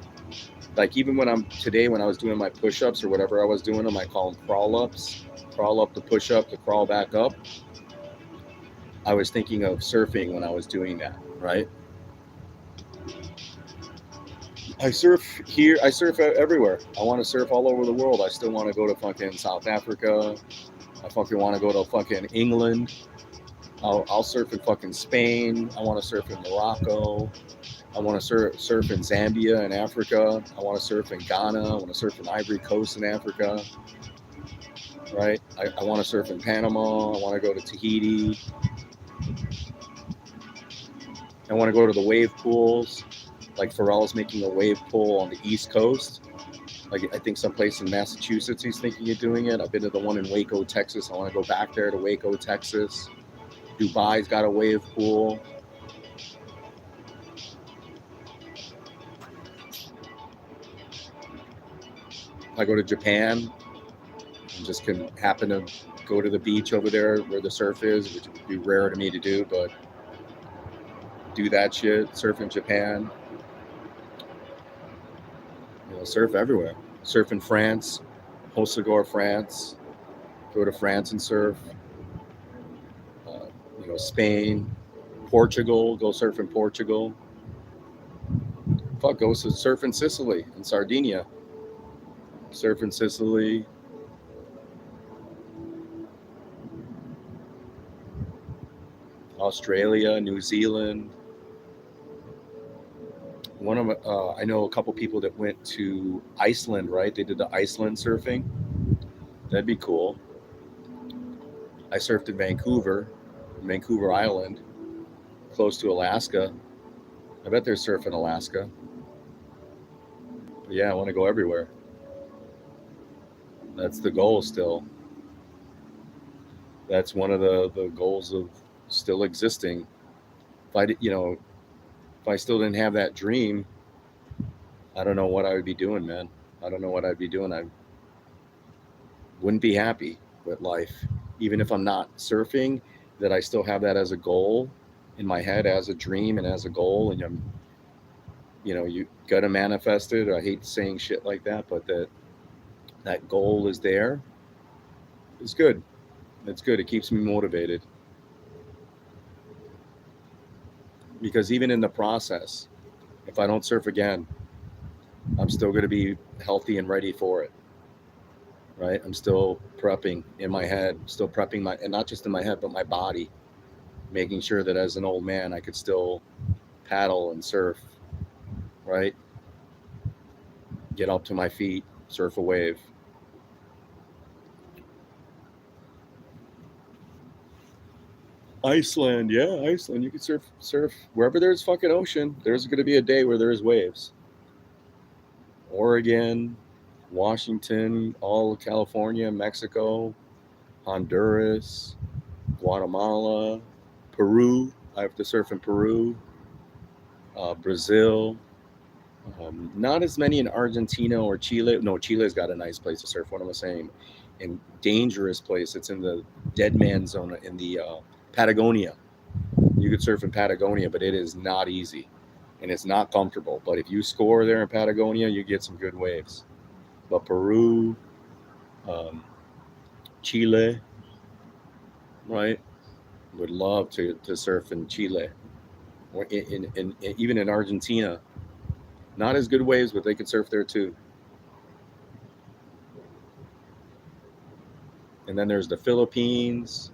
Speaker 1: like even when I was doing my push-ups or whatever I was doing them, I call them crawl-ups. Crawl up to push up to crawl back up. I was thinking of surfing when I was doing that, right? I surf here. I surf everywhere. I want to surf all over the world. I still want to go to fucking South Africa. I fucking want to go to fucking England. I'll surf in fucking Spain. I want to surf in Morocco. I want to surf in Zambia in Africa. I want to surf in Ghana. I want to surf in Ivory Coast in Africa. Right? I want to surf in Panama. I want to go to Tahiti. I want to go to the wave pools. Like Pharrell's making a wave pool on the East Coast. Like I think someplace in Massachusetts he's thinking of doing it. I've been to the one in Waco, Texas. I want to go back there to Waco, Texas. Dubai's got a wave pool. I go to Japan and just can happen to go to the beach over there where the surf is, which would be rare to me to do, but do that shit, surf in Japan. Surf everywhere. Surf in France, Cigar, France. Go to France and surf. Spain, Portugal. Go surf in Portugal. Fuck, go surf in Sicily, in Sardinia. Surf in Sicily. Australia, New Zealand. I know a couple people that went to Iceland, right? They did the Iceland surfing. That'd be cool. I surfed in Vancouver Island, close to Alaska. I bet there's surf in Alaska. But yeah, I want to go everywhere. That's the goal still. That's one of the goals of still existing. If I still didn't have that dream, I don't know what I would be doing, man. I don't know what I'd be doing. I wouldn't be happy with life. Even if I'm not surfing, that I still have that as a goal in my head, as a dream and as a goal. And you gotta manifest it. I hate saying shit like that, but that goal is there. It's good. It's good. It keeps me motivated. Because even in the process, if I don't surf again, I'm still going to be healthy and ready for it. Right? I'm still prepping in my head, still prepping and not just in my head, but my body, making sure that as an old man, I could still paddle and surf, right? Get up to my feet, surf a wave. Iceland, yeah, Iceland. You can surf wherever there's fucking ocean. There's going to be a day where there's waves. Oregon, Washington, all of California, Mexico, Honduras, Guatemala, Peru. I have to surf in Peru, Brazil. Not as many in Argentina or Chile. No, Chile's got a nice place to surf. What am I saying? In dangerous place. It's in the dead man zone in the Patagonia. You could surf in Patagonia, but it is not easy, and it's not comfortable. But if you score there in Patagonia, you get some good waves. But Peru, um, Chile, right? Would love to surf in Chile or even in Argentina. Not as good waves, but they could surf there too. And then there's the Philippines,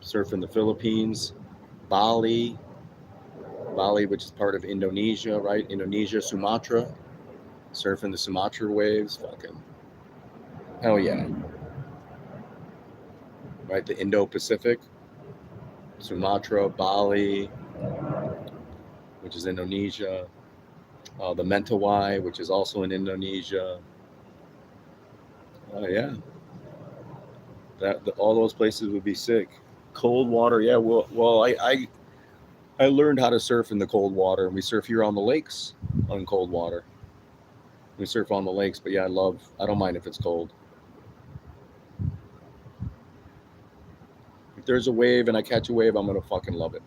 Speaker 1: surf in the Philippines, Bali, which is part of Indonesia, right? Indonesia, Sumatra, surf in the Sumatra waves. Fucking hell yeah. Right? The Indo-Pacific, Sumatra, Bali, which is Indonesia, the Mentawai, which is also in Indonesia. Yeah, all those places would be sick. Cold water, yeah. Well, I learned how to surf in the cold water, and we surf here on the lakes on cold water. We surf on the lakes, but yeah, I don't mind if it's cold. If there's a wave and I catch a wave, I'm gonna fucking love it.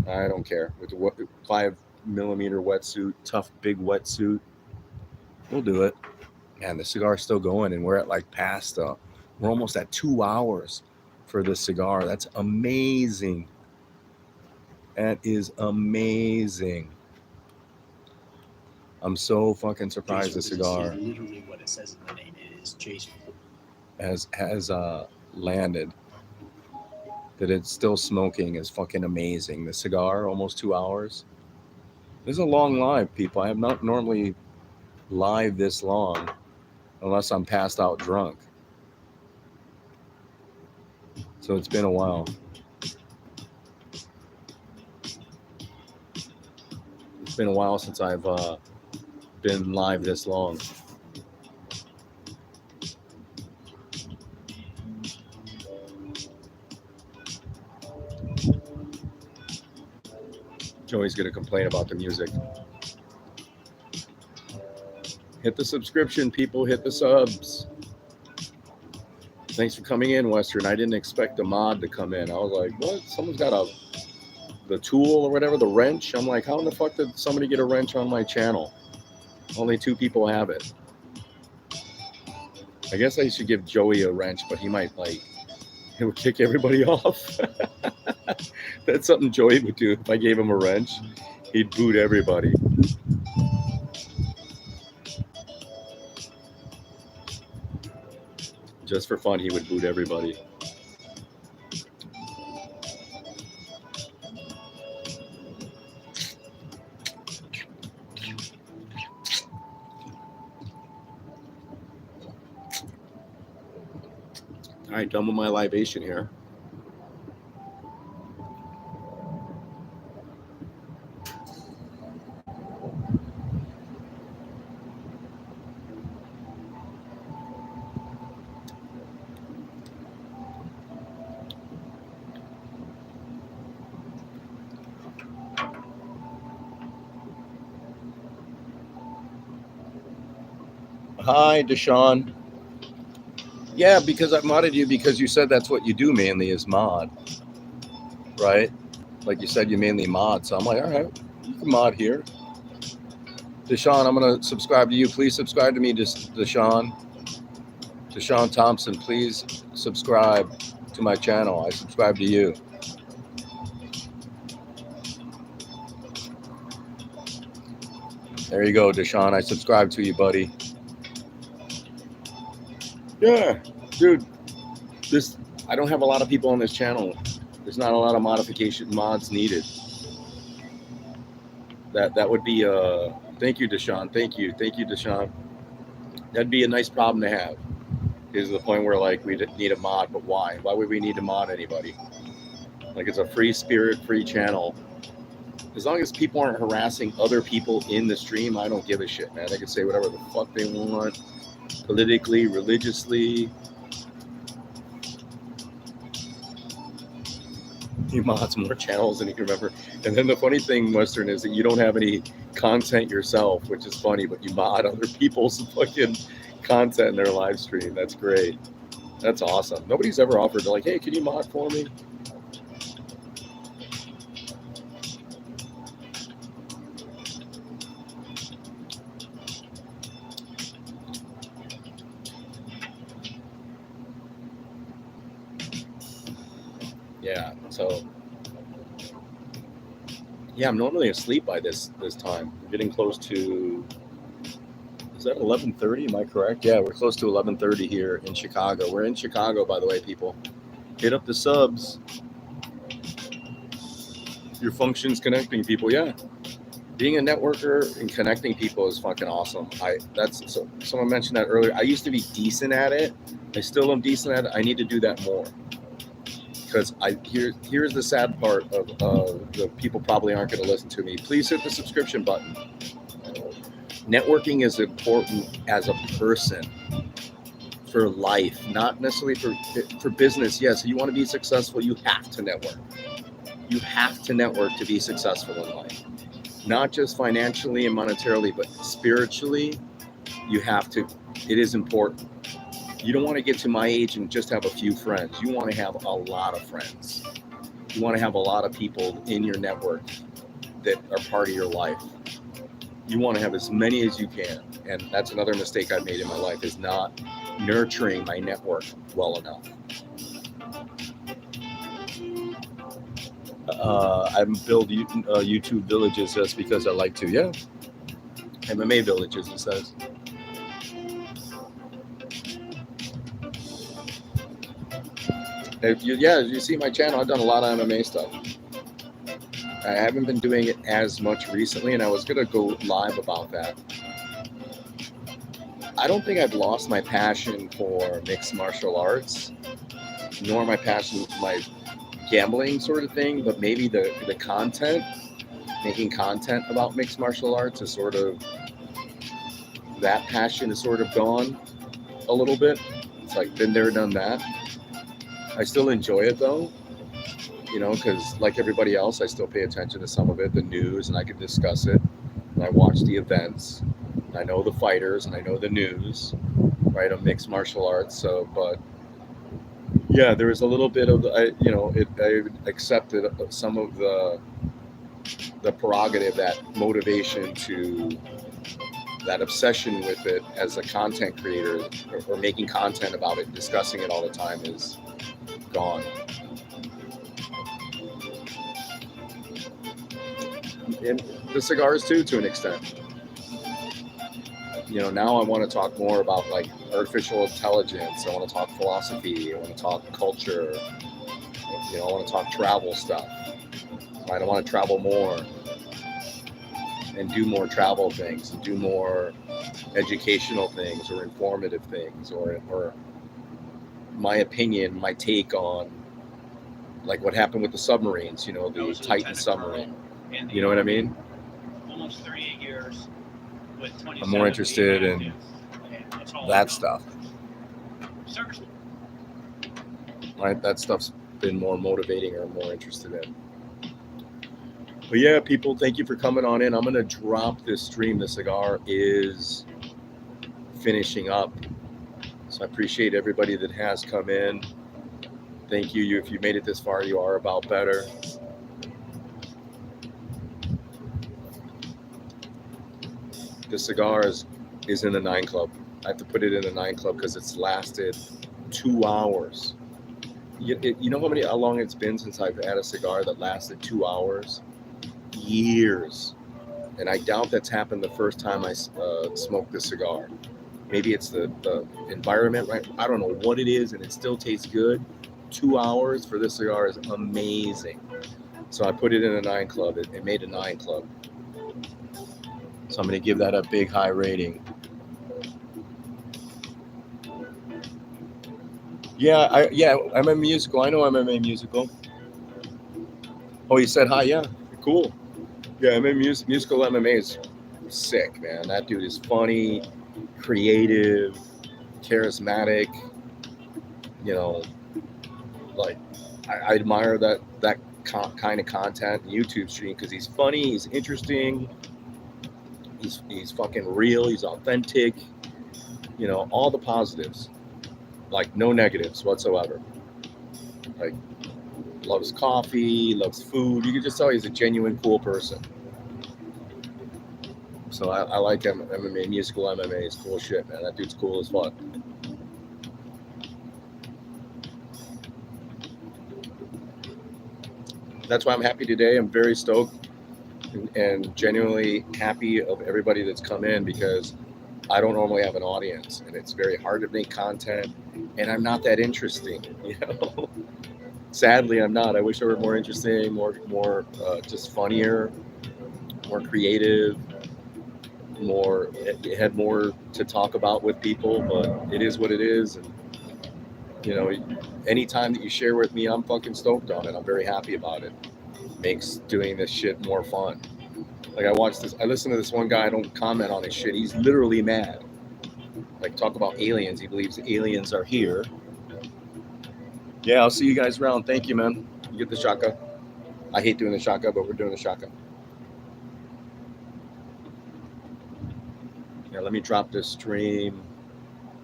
Speaker 1: I don't care. With the 5 millimeter wetsuit, tough big wetsuit, we'll do it. Man, the cigar's still going, and we're at we're almost at 2 hours for the cigar. That's amazing. That is amazing. I'm so fucking surprised the cigar
Speaker 2: literally what it says in the name. It is Jason
Speaker 1: has landed. That it's still smoking is fucking amazing. The cigar, almost 2 hours. This is a long live, people. I have not normally live this long unless I'm passed out drunk. So it's been a while. It's been a while since I've been live this long. Joey's going to complain about the music. Hit the subscription, people. Hit the subs. Thanks for coming in, Western. I didn't expect the mod to come in. I was like, what? Someone's got the tool or whatever, the wrench. I'm like, how in the fuck did somebody get a wrench on my channel? Only 2 people have it. I guess I should give Joey a wrench, but he might it would kick everybody off. That's something Joey would do. If I gave him a wrench, he'd boot everybody. Just for fun, he would boot everybody. right, done with my libation here. Hi, Deshaun. Yeah, because I modded you because you said that's what you do mainly is mod, right? Like you said, you mainly mod. So I'm like, all right, you can mod here. Deshaun, I'm going to subscribe to you. Please subscribe to me, Deshaun. Deshaun Thompson, please subscribe to my channel. I subscribe to you. There you go, Deshaun. I subscribe to you, buddy. Yeah, dude. I don't have a lot of people on this channel. There's not a lot of modification mods needed. That would be thank you, Deshaun. Thank you, Deshaun. That'd be a nice problem to have. Is the point where like we need a mod, but why? Why would we need to mod anybody? Like it's a free spirit, free channel. As long as people aren't harassing other people in the stream, I don't give a shit, man. They can say whatever the fuck they want, politically, religiously. He mods more channels than you can remember. And then the funny thing, Western, is that you don't have any content yourself, which is funny, but you mod other people's fucking content in their live stream. That's great. That's awesome. Nobody's ever offered to like, hey, can you mod for me? Yeah, so yeah, I'm normally asleep by this time. We're getting close to, is that 11:30? Am I correct? Yeah, we're close to 11:30 here in Chicago. We're in Chicago, by the way, people. Hit up the subs. Your functions connecting people. Yeah, being a networker and connecting people is fucking awesome. Someone mentioned that earlier. I used to be decent at it. I still am decent at it. I need to do that more. Because here's the sad part of the people probably aren't going to listen to me. Please hit the subscription button. Networking is important as a person for life, not necessarily for business. Yes, you want to be successful, you have to network. You have to network to be successful in life. Not just financially and monetarily, but spiritually, you have to. It is important. You don't want to get to my age and just have a few friends. You want to have a lot of friends. You want to have a lot of people in your network that are part of your life. You want to have as many as you can. And that's another mistake I've made in my life, is not nurturing my network well enough. I build YouTube villages just because I like to. Yeah. MMA villages, it says. If you see my channel, I've done a lot of MMA stuff. I haven't been doing it as much recently, and I was going to go live about that. I don't think I've lost my passion for mixed martial arts, nor my passion for my gambling sort of thing, but maybe the content, making content about mixed martial arts is sort of, that passion is sort of gone a little bit. It's like been there, done that. I still enjoy it though, because like everybody else, I still pay attention to some of it, the news, and I can discuss it. And I watch the events. And I know the fighters, and I know the news, right, of mixed martial arts. So, but yeah, there was a little bit of, I accepted some of the prerogative, that motivation to, that obsession with it as a content creator, or making content about it, discussing it all the time, is gone. And the cigars too, to an extent. Now I want to talk more about like artificial intelligence. I want to talk philosophy. I want to talk culture. I want to talk travel stuff. Right? I want to travel more and do more travel things, and do more educational things, or informative things, or my opinion, my take on like what happened with the submarines, you know, the Titan submarine. You know what I mean?
Speaker 2: Almost 38 years with 27
Speaker 1: I'm more interested in that stuff. Right? That stuff's been more motivating or more interested in. But yeah, people, thank you for coming on in. I'm going to drop this stream. The cigar is finishing up. So I appreciate everybody that has come in. Thank you. If you made it this far, you are about better. The cigar is in the 9 Club. I have to put it in the 9 Club because it's lasted 2 hours. You know how long it's been since I've had a cigar that lasted 2 hours? Years. And I doubt that's happened the first time I smoked this cigar. Maybe it's the environment, right? I don't know what it is, and it still tastes good. 2 hours for this cigar is amazing. So I put it in a 9 Club. It made a 9 Club. So I'm going to give that a big high rating. Yeah, MMA Musical. I know MMA Musical. Oh, you said hi. Yeah, cool. Yeah, MMA Musical MMA is sick, man. That dude is funny, creative, charismatic. You know, like I admire that kind of content YouTube stream because he's funny, he's interesting, he's fucking real, he's authentic. You know, all the positives, like no negatives whatsoever. Like loves coffee, loves food. You can just tell he's a genuine cool person. So I like him. MMA Musical. MMA is cool shit, man. That dude's cool as fuck. That's why I'm happy today. I'm very stoked and genuinely happy of everybody that's come in because I don't normally have an audience and it's very hard to make content and I'm not that interesting, you know. Sadly, I'm not. I wish I were more interesting, more just funnier, more creative, had more to talk about with people, but it is what it is. And you know, anytime that you share with me, I'm fucking stoked on it. I'm very happy about it. Makes doing this shit more fun. Like I listen to this one guy, I don't comment on his shit. He's literally mad. Like talk about aliens. He believes aliens are here. Yeah, I'll see you guys around. Thank you, man. You get the shaka. I hate doing the shaka, but we're doing the shaka. Yeah, let me drop this stream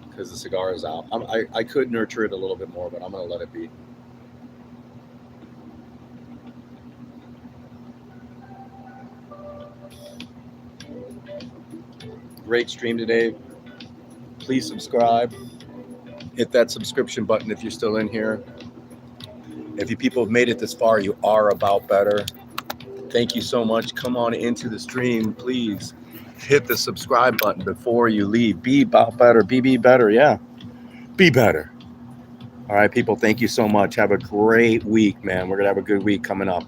Speaker 1: because the cigar is out. I could nurture it a little bit more, but I'm going to let it be. Great stream today. Please subscribe. Hit that subscription button if you're still in here. If you people have made it this far, you are about better. Thank you so much. Come on into the stream, please. Hit the subscribe button before you leave. Be about better. Be better. Yeah. Be better. All right, people. Thank you so much. Have a great week, man. We're going to have a good week coming up.